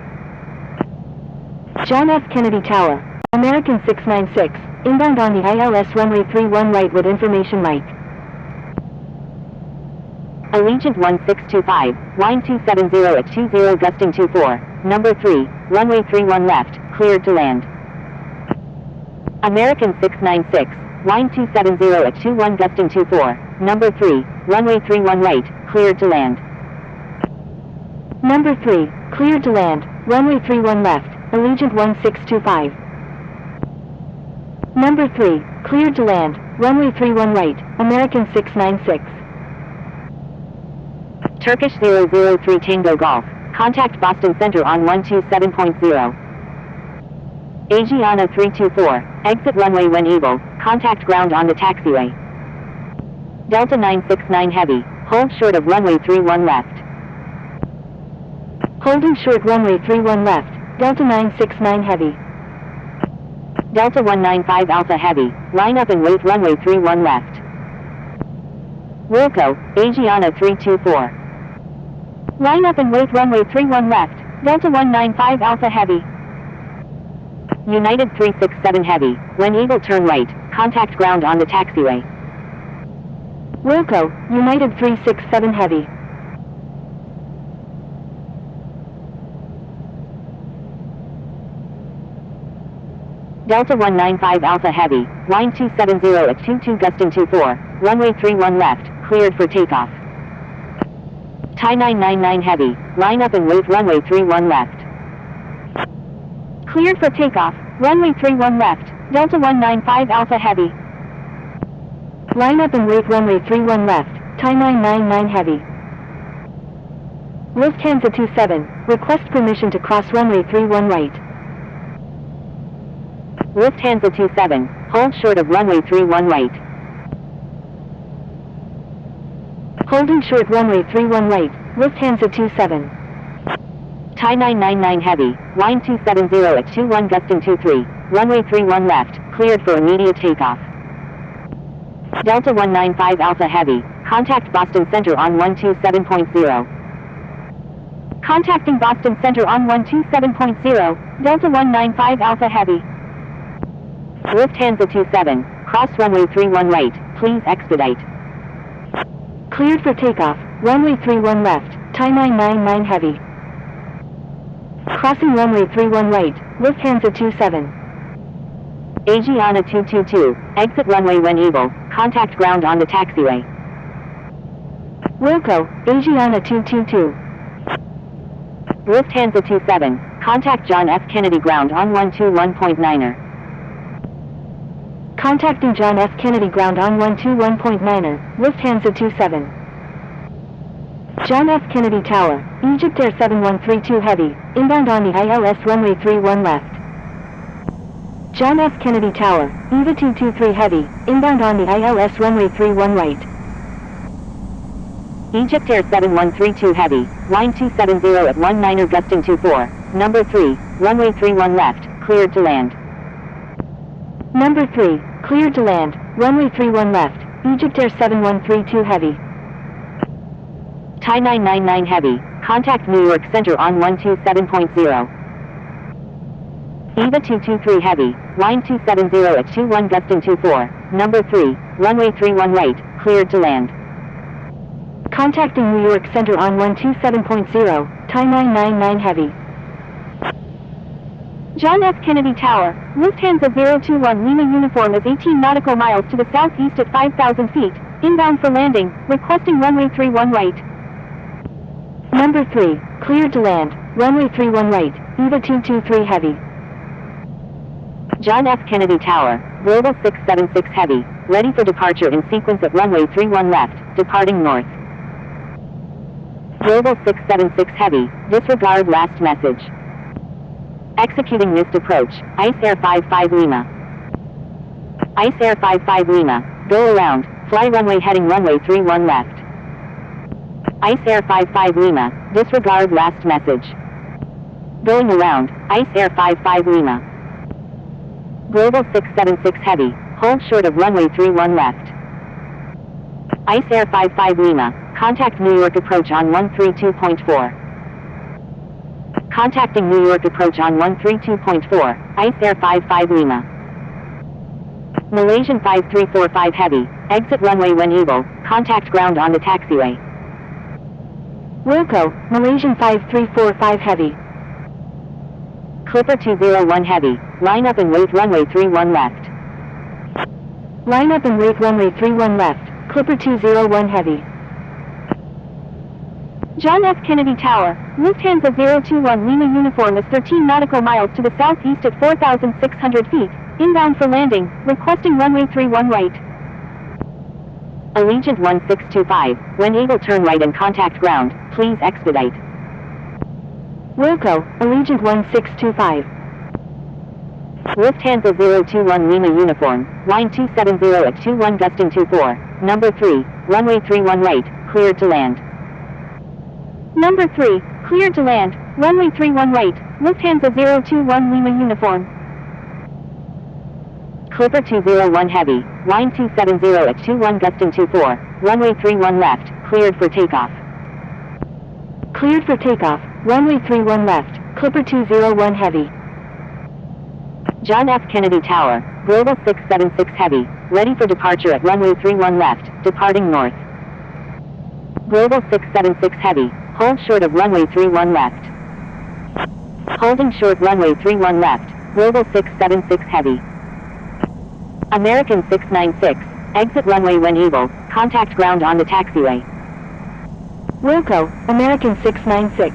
John F. Kennedy Tower, American 696, inbound on the ILS runway 31 right with information Mike. Allegiant 1625, line 270 at 20 gusting 24, number 3, runway 31 left, cleared to land. American 696, wind 270 at 21 gusting 24. Number 3, runway 31 right, cleared to land. Number 3, cleared to land, runway 31 left, Allegiant 1625. Number 3, cleared to land, runway 31 right, American 696. Turkish 003 Tango Golf, contact Boston Center on 127.0. Asiana 324, exit runway when able, contact ground on the taxiway. Delta 969 Heavy, hold short of runway 31 left. Holding short runway 31 left, Delta 969 Heavy. Delta 195 Alpha Heavy, line up and wait runway 31 left. Wilco, Asiana 324. Line up and wait runway 31 left, Delta 195 Alpha Heavy. United 367 Heavy, when able turn right, contact ground on the taxiway. Wilco, United 367 Heavy. Delta 195 Alpha Heavy, wind 270 at 22 gusting 24, runway 31 left, cleared for takeoff. Thai 999 Heavy, line up and wait runway 31 left. Cleared for takeoff, runway 31 left, Delta 195 Alpha Heavy. Line up and wait runway 31 left, Thai 999 Heavy. Lufthansa 27, request permission to cross runway 31 right. Lufthansa 27, hold short of runway 31 right. Holding short runway 31 right, Lufthansa 27. Thai 999 Heavy, wind 270 at 21 gusting 23, runway 31 left, cleared for immediate takeoff. Delta 195 Alpha Heavy, contact Boston Center on 127.0. Contacting Boston Center on 127.0, Delta 195 Alpha Heavy. Lufthansa 27, cross runway 31 right, please expedite. Cleared for takeoff, runway 31 left, Thai 999 Heavy. Crossing runway 31 right, Lufthansa 27. Asiana 222, exit runway when able, contact ground on the taxiway. Wilco, Asiana 222. Lufthansa 27, contact John F. Kennedy ground on 121.9er. Contacting John F. Kennedy ground on 121.9er, Lufthansa 27. John F. Kennedy Tower, Egypt Air 7132 Heavy, inbound on the ILS runway 31 left. John F. Kennedy Tower, EVA 223 Heavy, inbound on the ILS runway 31 right. Egypt Air 7132 Heavy, wind 270 at 19er gusting 24, number 3, runway 31 left, cleared to land. Number 3, cleared to land, runway 31 left, Egypt Air 7132 Heavy. Thai 999 Heavy, contact New York Center on 127.0. EVA 223 Heavy, wind 270 at 21 gusting 24, number 3, runway 31 right, cleared to land. Contacting New York Center on 127.0, Thai 999 Heavy. John F. Kennedy Tower, Lufthansa 021 Lima uniform is 18 nautical miles to the southeast at 5,000 feet, inbound for landing, requesting runway 31 right. Number 3, cleared to land, runway 31 right, EVA 223 Heavy. John F. Kennedy Tower, Global 676 Heavy, ready for departure in sequence at runway 31 left, departing north. Global 676 Heavy, disregard last message. Executing missed approach, ICE Air 55 Lima. ICE Air 55 Lima, go around, fly runway heading runway 31 left. ICE Air 55 Lima, disregard last message. Going around, ICE Air 55 Lima. Global 676 Heavy, hold short of runway 31 left. ICE Air 55 Lima, contact New York approach on 132.4. Contacting New York approach on 132.4, ICE Air 55 Lima. Malaysian 5345 Heavy, exit runway when able, contact ground on the taxiway. Wilco, Malaysian 5345 Heavy. Clipper 201 Heavy, line up and wait runway 31 left. Line up and wait runway 31 left, Clipper 201 heavy. John F. Kennedy Tower, Lufthansa 021 Lima uniform is 13 nautical miles to the southeast at 4,600 feet, inbound for landing, requesting runway 31 right. Allegiant 1625, when able turn right and contact ground, please expedite. Wilco, Allegiant 1625. Lufthansa 021 Lima uniform, line 270 at 21 gusting 24, number 3, runway 31 right, cleared to land. Number 3, cleared to land, runway 31 right, Lufthansa 021 Lima uniform. Clipper 201 heavy, line 270 at 21 gusting 24, runway 31 left, cleared for takeoff. Cleared for takeoff, runway 31 left, Clipper 201 heavy. John F. Kennedy Tower, Global 676 heavy, ready for departure at runway 31 left, departing north. Global 676 heavy, hold short of runway 31 left. Holding short runway 31 left, Global 676 heavy. American 696, exit runway when able, contact ground on the taxiway. Wilco, American 696.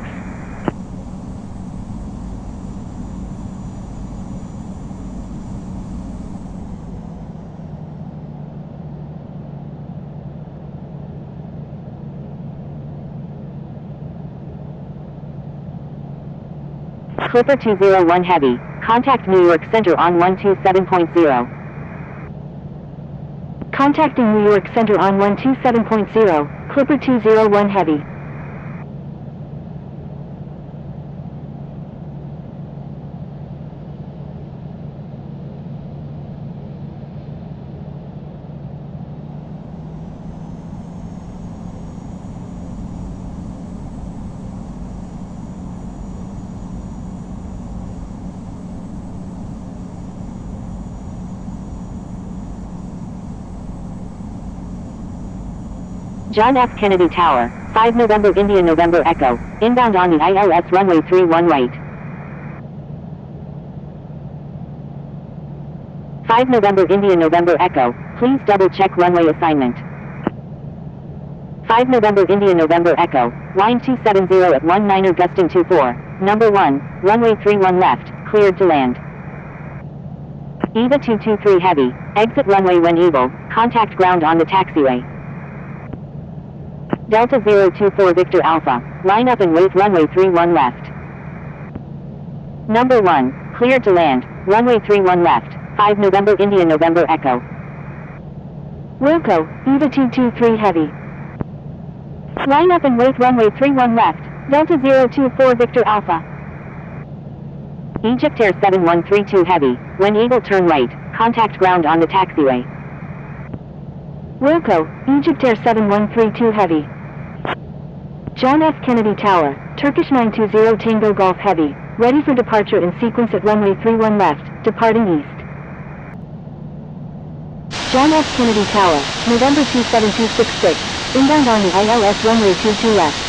Clipper 201 heavy, contact New York Center on 127.0. Contacting New York Center on 127.0, Clipper 201 heavy. John F. Kennedy Tower, 5 November India November Echo, inbound on the ILS runway 31 right. 5 November India November Echo, please double check runway assignment. 5 November India November Echo, line 270 at 19er gusting 24, number 1, runway 31 left, cleared to land. EVA 223 heavy, exit runway when able, contact ground on the taxiway. Delta 024 Victor Alpha, line up and wait runway 31 left. Number 1, cleared to land, runway 31 left, 5 November India November Echo. Wilco, EVA 223 heavy. Line up and wait runway 31 left, Delta 024 Victor Alpha. Egypt Air 7132 heavy, when able turn right, contact ground on the taxiway. Wilco, Egypt Air 7132 heavy. John F. Kennedy Tower, Turkish 920 Tango Golf heavy, ready for departure in sequence at runway 31 left, departing east. John F. Kennedy Tower, November 27266, inbound on the ILS runway 22 left.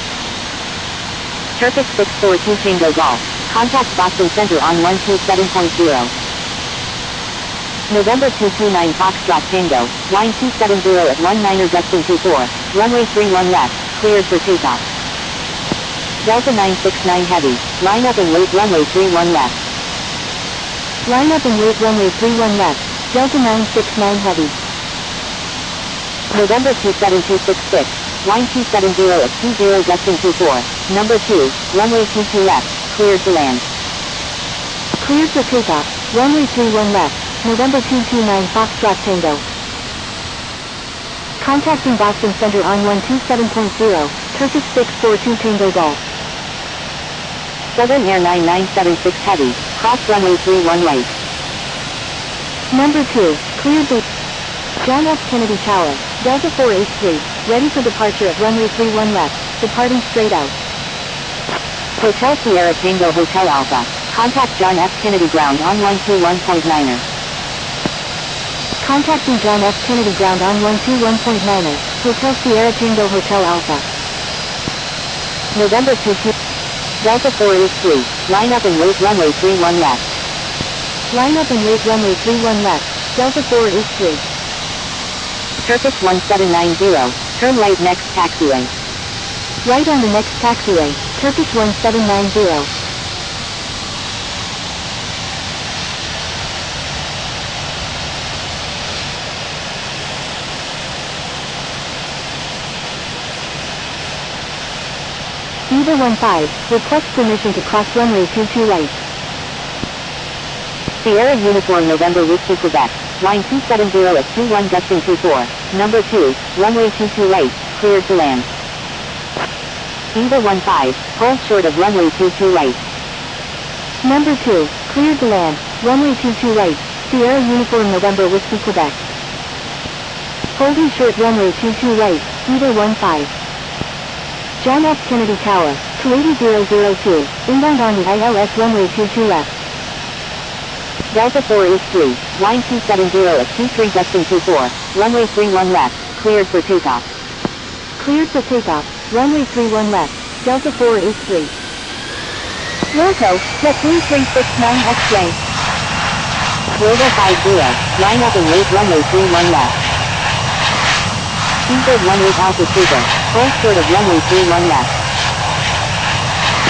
Turkish 642 Tango Golf, contact Boston Center on 127.0. November 229 Foxtrot Tango, line 270 at 19er gusting 24, runway 31 left, cleared for takeoff. Delta 969 heavy, line up and wait runway 31 left. Line up and wait runway 31 left, Delta 969 heavy. November 27266, line 270 at 20 gusting 24, number 2, runway 22 left, cleared to land. Cleared for takeoff, runway 31 left, November 229 Foxtrot Tango. Contacting Boston Center on 127.0, Turkish 642 Tango Golf. Southern Air 9976 heavy, cross runway 31 right. Number 2, cleared the John F. Kennedy Tower, Delta 483, ready for departure at runway 31 left, departing straight out. Hotel Sierra Tango Hotel Alpha, contact John F. Kennedy ground on 121.9er. Contacting John F. Kennedy ground on 121.9er, Hotel Sierra Tango Hotel Alpha. November 22, Delta 483, line up and wait runway 31 left. Line up and wait runway 31 left, Delta 483. Turkish 1790, turn right next taxiway. Right on the next taxiway, Turkish 1790. Beaver 15, request permission to cross runway 22 right. Sierra Uniform November Whiskey Quebec, line 270 at 21 gusting 24, number 2, runway 22 right, cleared to land. Beaver 15, hold short of runway 22 right. Number 2, cleared to land, runway 22 right, Sierra Uniform November Whiskey Quebec. Holding short runway 22 right, Beaver 15. John F. Kennedy Tower, Kuwaiti 002, inbound on the ILS runway 22 left. Delta 483, line 270 at 23 gusting 24, runway 31 left, cleared for takeoff. Cleared for takeoff, runway 31 left, Delta 483. Wilco, jet 3369 X-ray. Global 50, line up and wait runway 31 left. Seabird 18 Alpha Super, hold short of runway 31 left.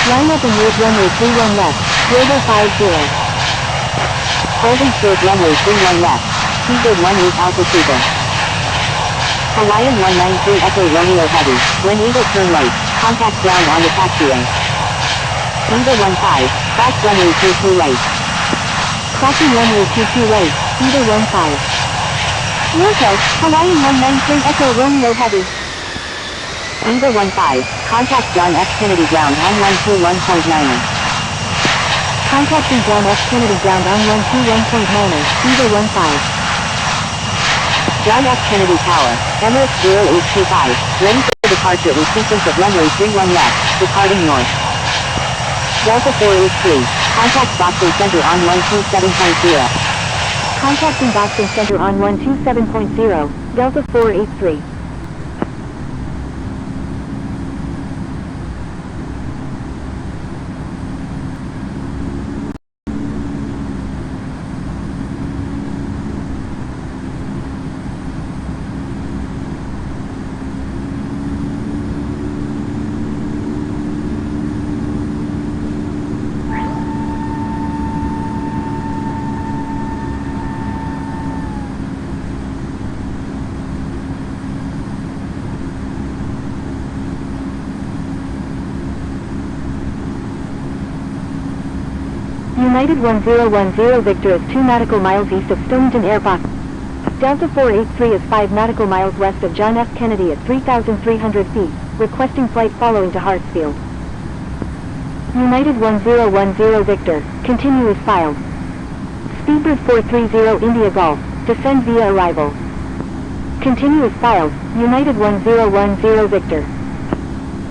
Line up and wait runway 31 left, Global 50. Holding short runway 31 left, Seabird 18 Alpha Super. Hawaiian 193 Echo Romeo Heavy, when Eagle turn right, contact ground on the taxiway. Beaver 15, cross runway 22 right. Crossing runway 22 right, Beaver 15. Wilco, Hawaiian 193 Echo Romeo Heavy. Beaver 15, contact John F. Kennedy ground on 121.9. Contacting John F. Kennedy ground on 121.9, Beaver 15. John F. Kennedy Tower, Emirates 0825, ready for departure in sequence of runway 31 left, departing north. Delta 483, contact Boston Center on 127.0. Contacting Boston Center on 127.0, Delta 483. United 1010 Victor is 2 nautical miles east of Stonington Airport. Delta 483 is 5 nautical miles west of John F. Kennedy at 3,300 feet, requesting flight following to Hartsfield. United 1010 Victor, continue as filed. Speedbird 430 India Golf, descend via arrival. Continue as filed, United 1010 Victor.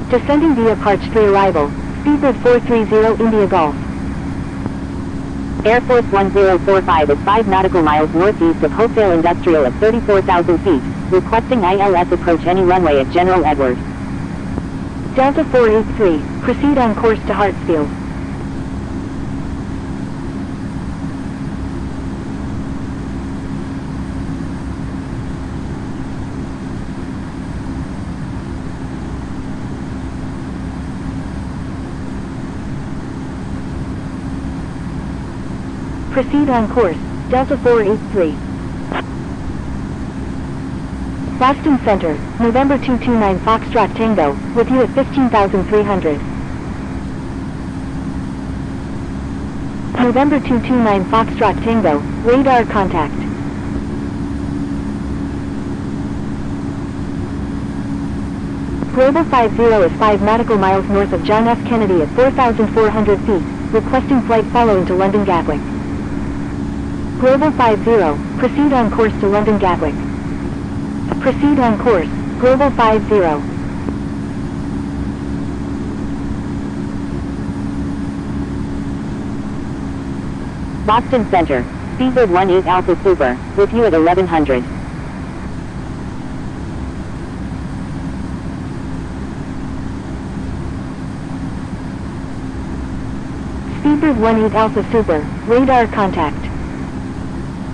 Descending via Parch 3 arrival, Speedbird 430 India Golf. Air Force 1045 is 5 nautical miles northeast of Hopedale Industrial at 34,000 feet, requesting ILS approach any runway at General Edward. Delta 483, proceed on course to Hartsfield. Proceed on course, Delta 483. Boston Center, November 229 Foxtrot Tango, with you at 15,300. November 229 Foxtrot Tango, radar contact. Global 50 is 5 nautical miles north of John F. Kennedy at 4,400 feet, requesting flight following to London Gatwick. Global 50, proceed on course to London Gatwick. Proceed on course, Global 50. Boston Center, Seabird 18 Alpha Super, with you at 1100. Seabird 18 Alpha Super, radar contact.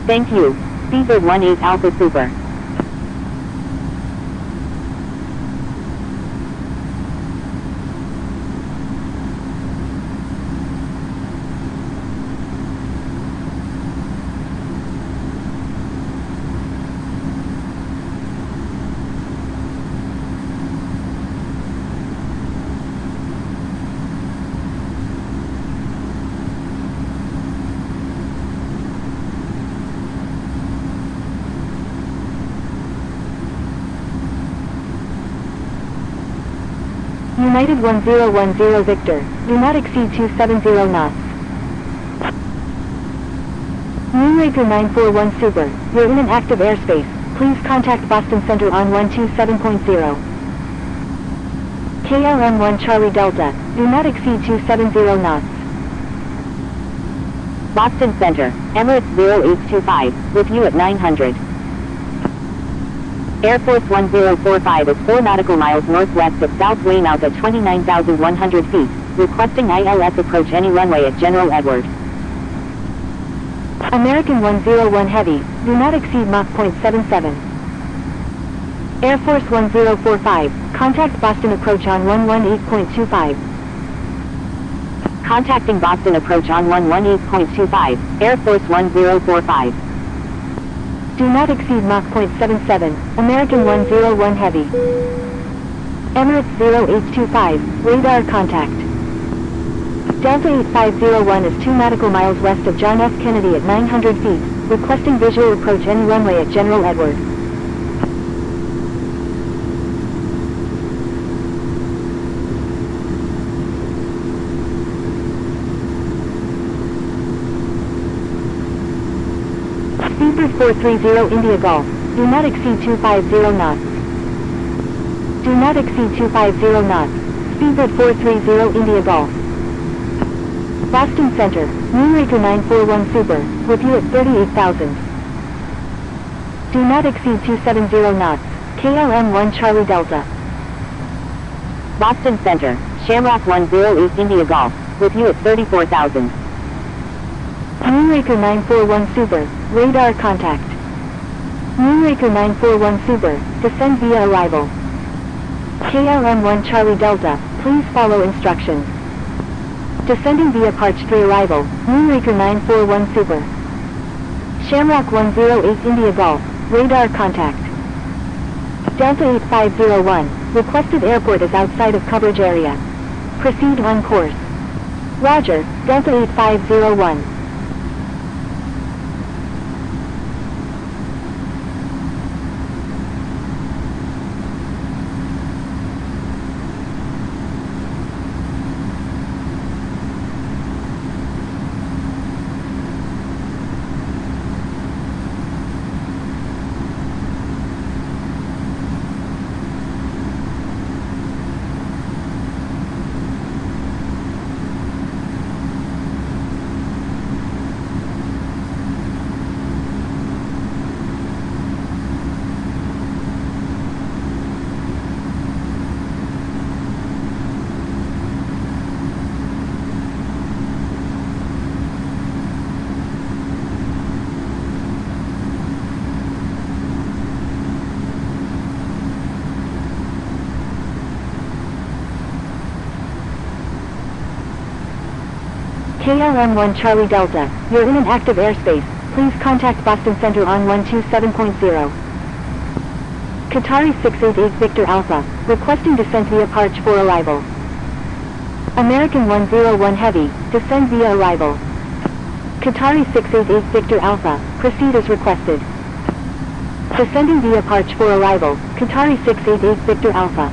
Thank you, Seabird 18 Alpha Super. United 1010 Victor, do not exceed 270 knots. Moonraker 941 Super, you're in an active airspace. Please contact Boston Center on 127.0. KLM 1 Charlie Delta, do not exceed 270 knots. Boston Center, Emirates 0825, with you at 900. Air Force 1045 is 4 nautical miles northwest of South Weymouth at 29,100 feet, requesting ILS approach any runway at General Edward. American 101 Heavy, do not exceed Mach .77. Air Force 1045, contact Boston approach on 118.25. Contacting Boston approach on 118.25, Air Force 1045. Do not exceed Mach .77, American 101 Heavy. Emirates 0825, radar contact. Delta 8501 is 2 nautical miles west of John F. Kennedy at 900 feet, requesting visual approach any runway at General Edward. Speedbird 430 India Golf, do not exceed 250 knots. Do not exceed 250 knots, Speedbird 430 India Golf. Boston Center, Moonraker 941 Super, with you at 38,000. Do not exceed 270 knots, KLM 1 Charlie Delta. Boston Center, Shamrock 108 India Golf, with you at 34,000. Moonraker 941 Super, radar contact. Moonraker 941 Super, descend via arrival. KLM 1 Charlie Delta, please follow instructions. Descending via Parch 3 arrival, Moonraker 941 Super. Shamrock 108 India Golf, radar contact. Delta 8501, requested airport is outside of coverage area. Proceed on course. Roger, Delta 8501. KLM 1 Charlie Delta, you're in an active airspace. Please contact Boston Center on 127.0. Qatari 688 Victor Alpha, requesting descent via Parch for arrival. American 101 Heavy, descend via arrival. Qatari 688 Victor Alpha, proceed as requested. Descending via Parch for arrival, Qatari 688 Victor Alpha.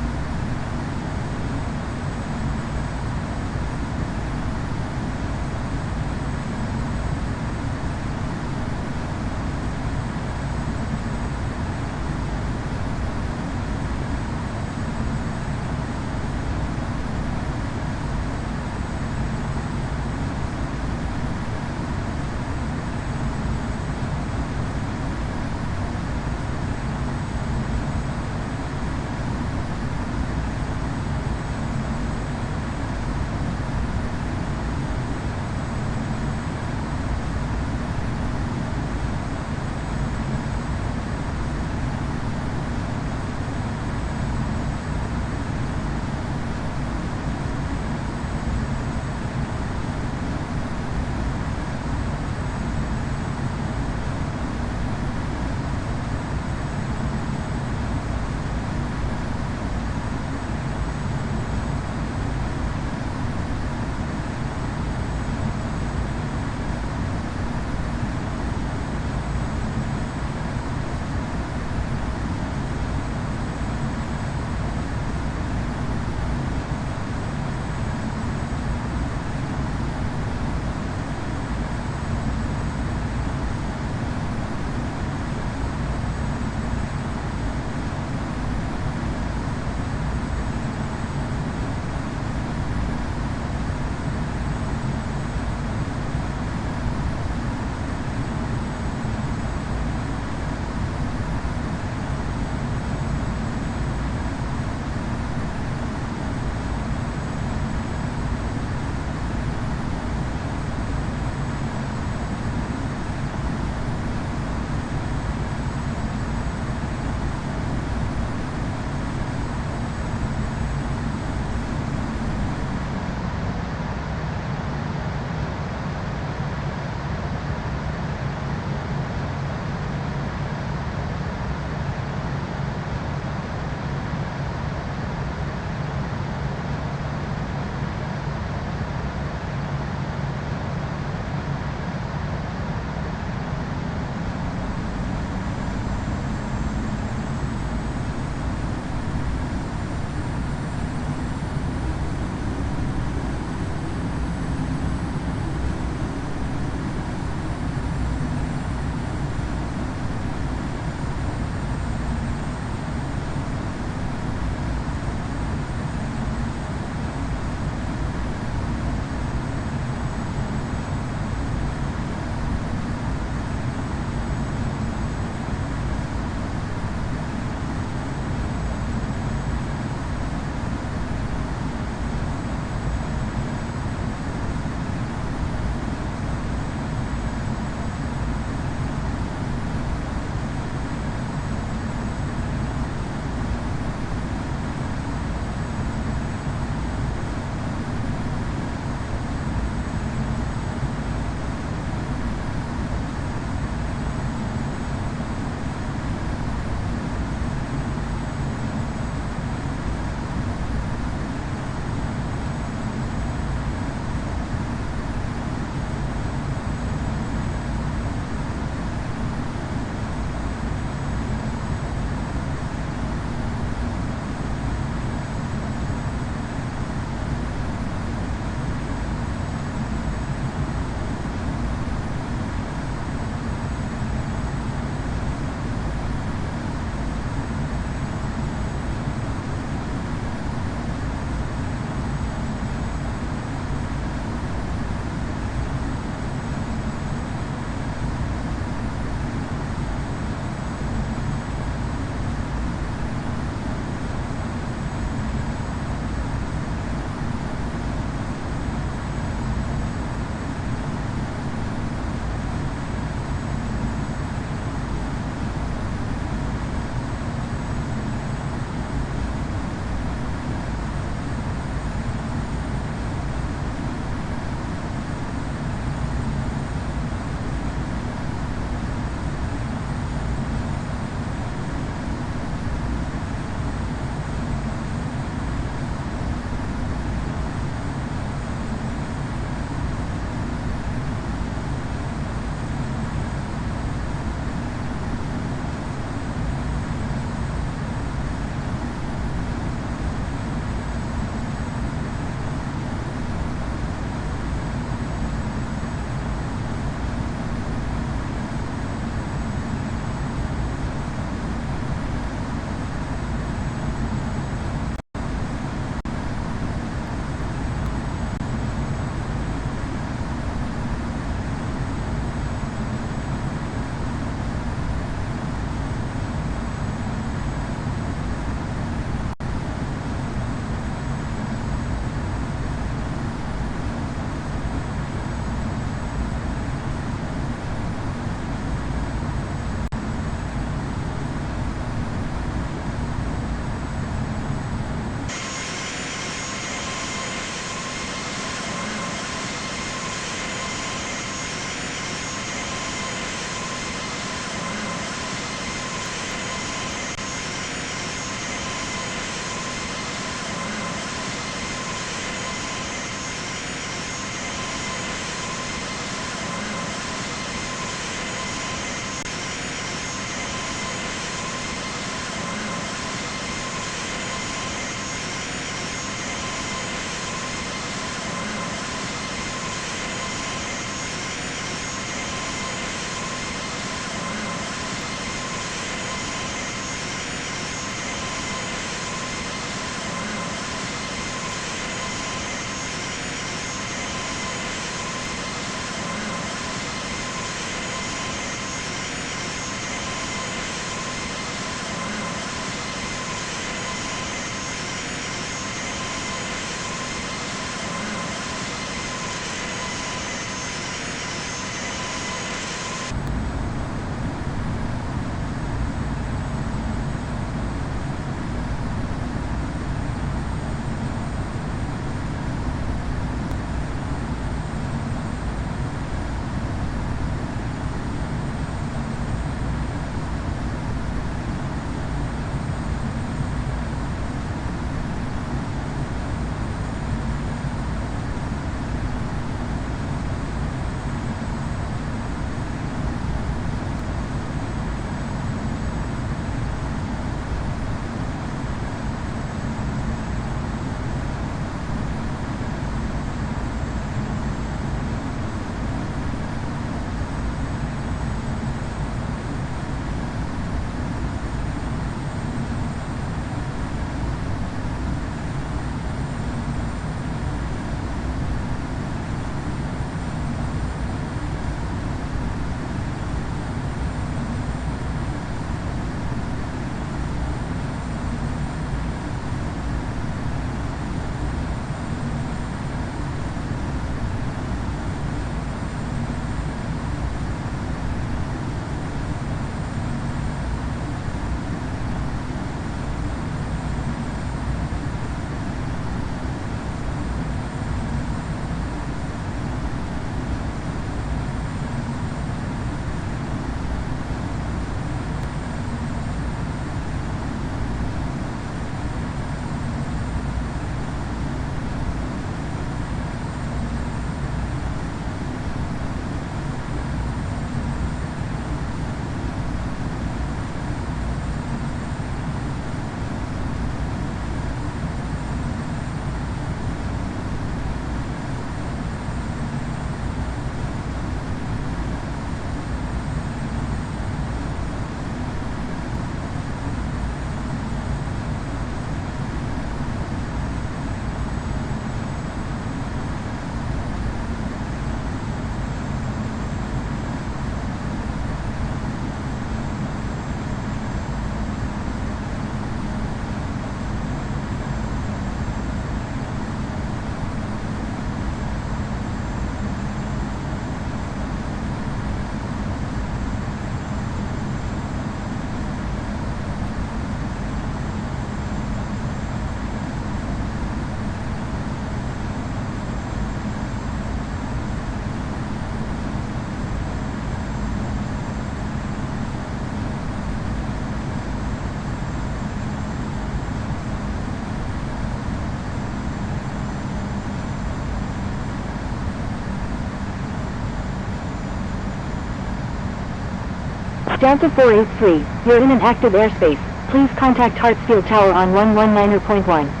Delta 483, you're in an active airspace. Please contact Hartsfield Tower on 119.1.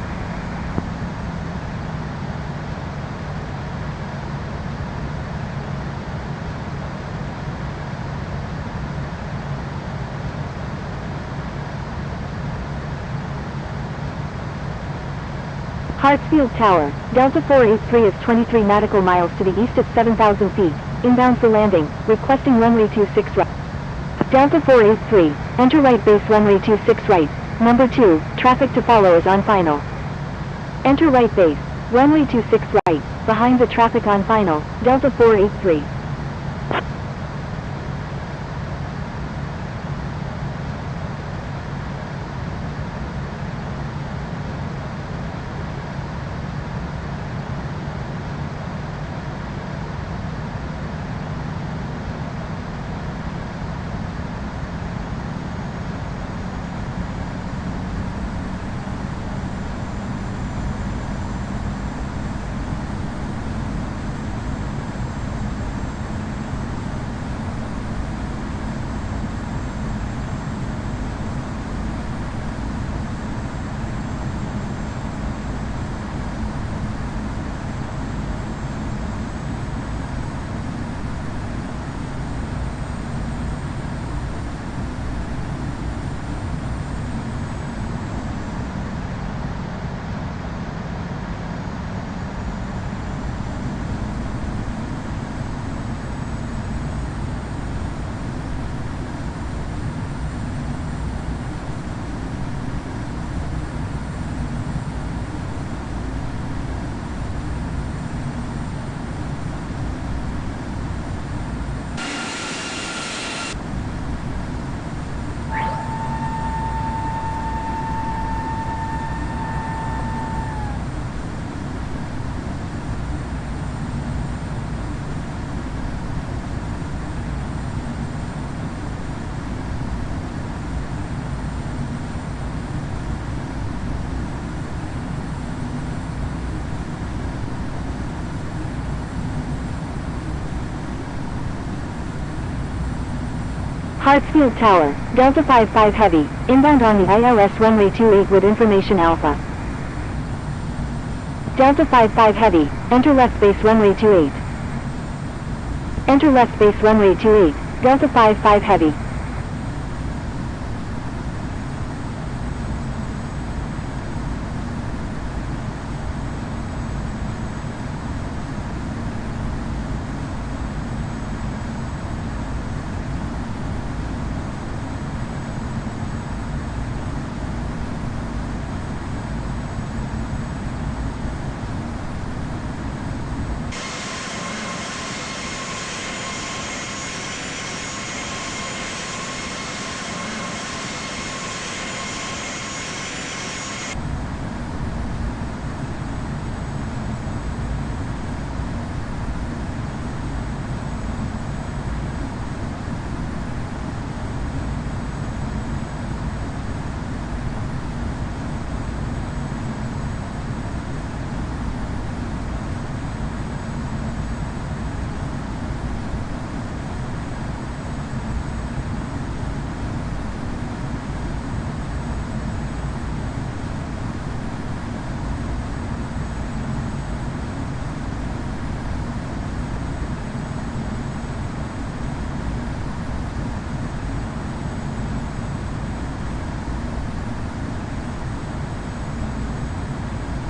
Hartsfield Tower, Delta 483 is 23 nautical miles to the east at 7,000 feet, inbound for landing, requesting runway 26 right. Delta 483, enter right base runway 26 right, number 2, traffic to follow is on final. Enter right base, runway 26 right, behind the traffic on final, Delta 483. Hartsfield Tower, Delta 55 Heavy, inbound on the ILS runway 28 with information Alpha. Delta 55 Heavy, enter left base runway 28. Enter left base runway 28, Delta 55 Heavy.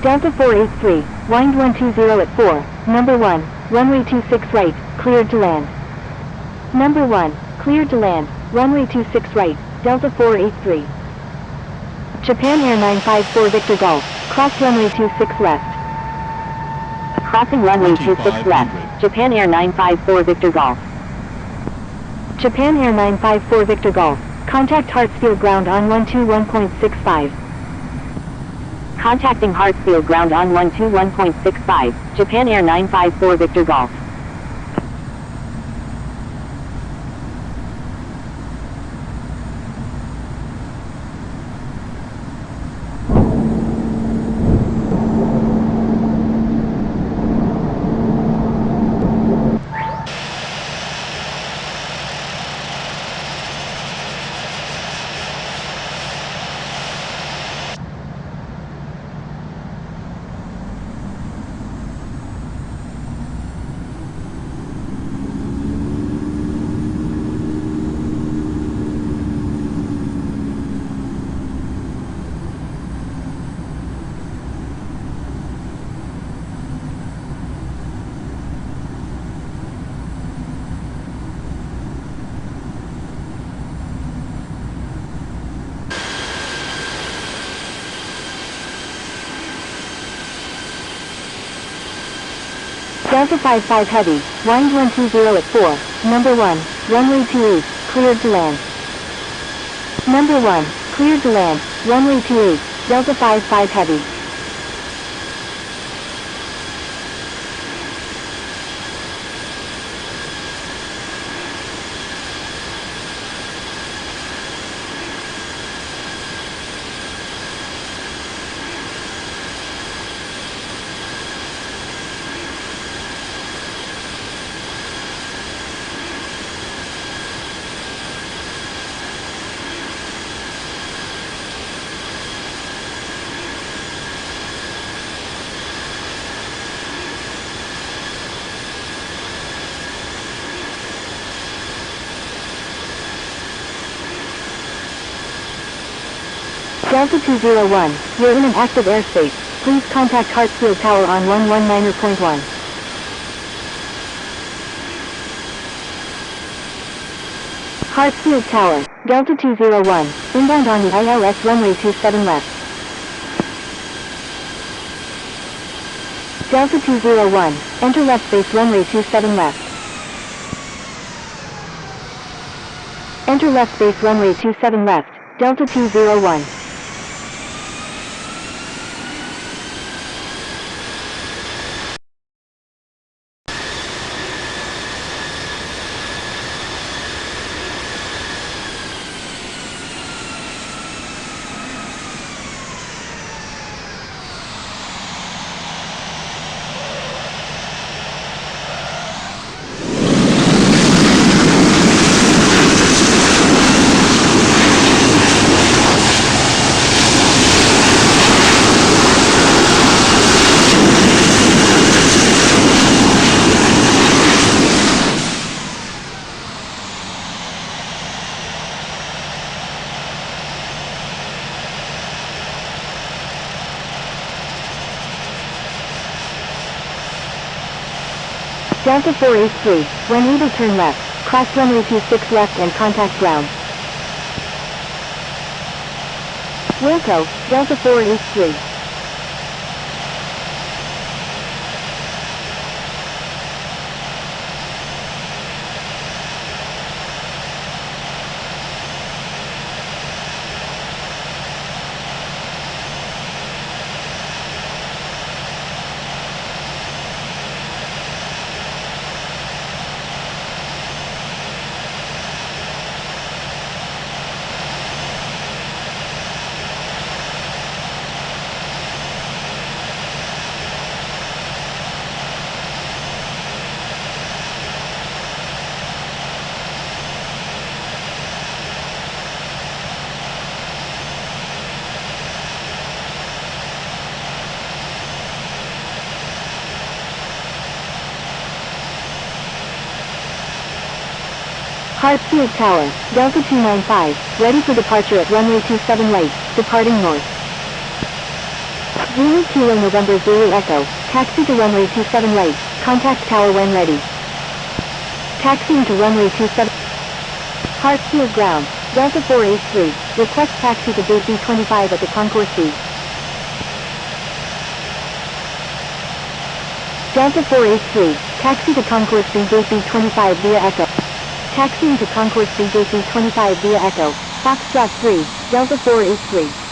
Delta 483, wind 120 at 4, number 1, runway 26 right, cleared to land. Number 1, cleared to land, runway 26 right, Delta 483. Japan Air 954 Victor Golf, cross runway 26 left. Crossing runway 26 left, Japan Air 954 Victor Golf. Japan Air 954 Victor Golf, contact Hartsfield ground on 121.65. Contacting Hartsfield ground on 121.65, Japan Air 954 Victor Golf. Delta 55 Heavy, wind 120 at 4, number 1, runway 28, cleared to land. Number 1, cleared to land, runway 28, Delta 55 Heavy. Delta 201, you're in an active airspace. Please contact Hartsfield Tower on 119.1. Hartsfield Tower, Delta 201, inbound on the ILS runway 27 left. Delta 201, enter left base runway 27 left. Enter left base runway 27 left, Delta 201. Delta 483, when able turn left, cross runway 26 left and contact ground. Wilco, Delta 483. Hartsfield Tower, Delta 295, ready for departure at runway 27 right, departing north. Zulu Kilo November Zulu Echo, taxi to runway 27 right, contact tower when ready. Taxiing to runway 27. Hartsfield Ground, Delta 483, request taxi to gate B25 at the concourse B. Delta 483, taxi to concourse B gate B25 via Echo. Taxiing to concourse B gate B25 via Echo, Foxtrot 3, Delta 483.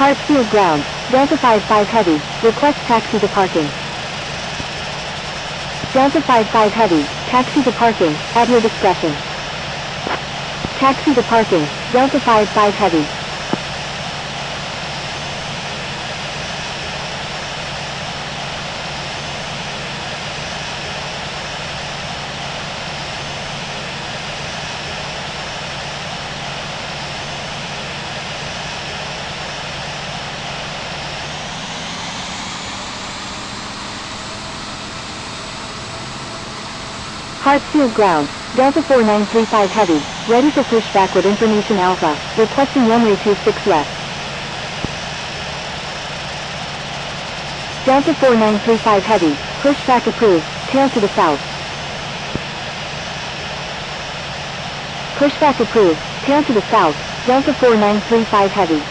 Hartsfield Ground, Delta 55 Heavy, request taxi to parking. Delta 55 Heavy, taxi to parking, at your discretion. Taxi to parking, Delta 55 Heavy. Hartsfield ground, Delta 4935 Heavy, ready for pushback with information Alpha, requesting runway 26 left. Delta 4935 Heavy, pushback approved, tail to the south. Pushback approved, tail to the south, Delta 4935 Heavy.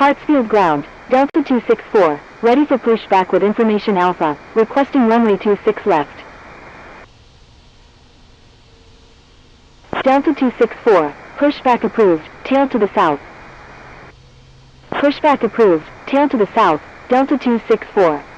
Hartsfield ground, Delta 264, ready for pushback with information Alpha, requesting runway 26 left. Delta 264, pushback approved, tail to the south. Pushback approved, tail to the south, Delta 264.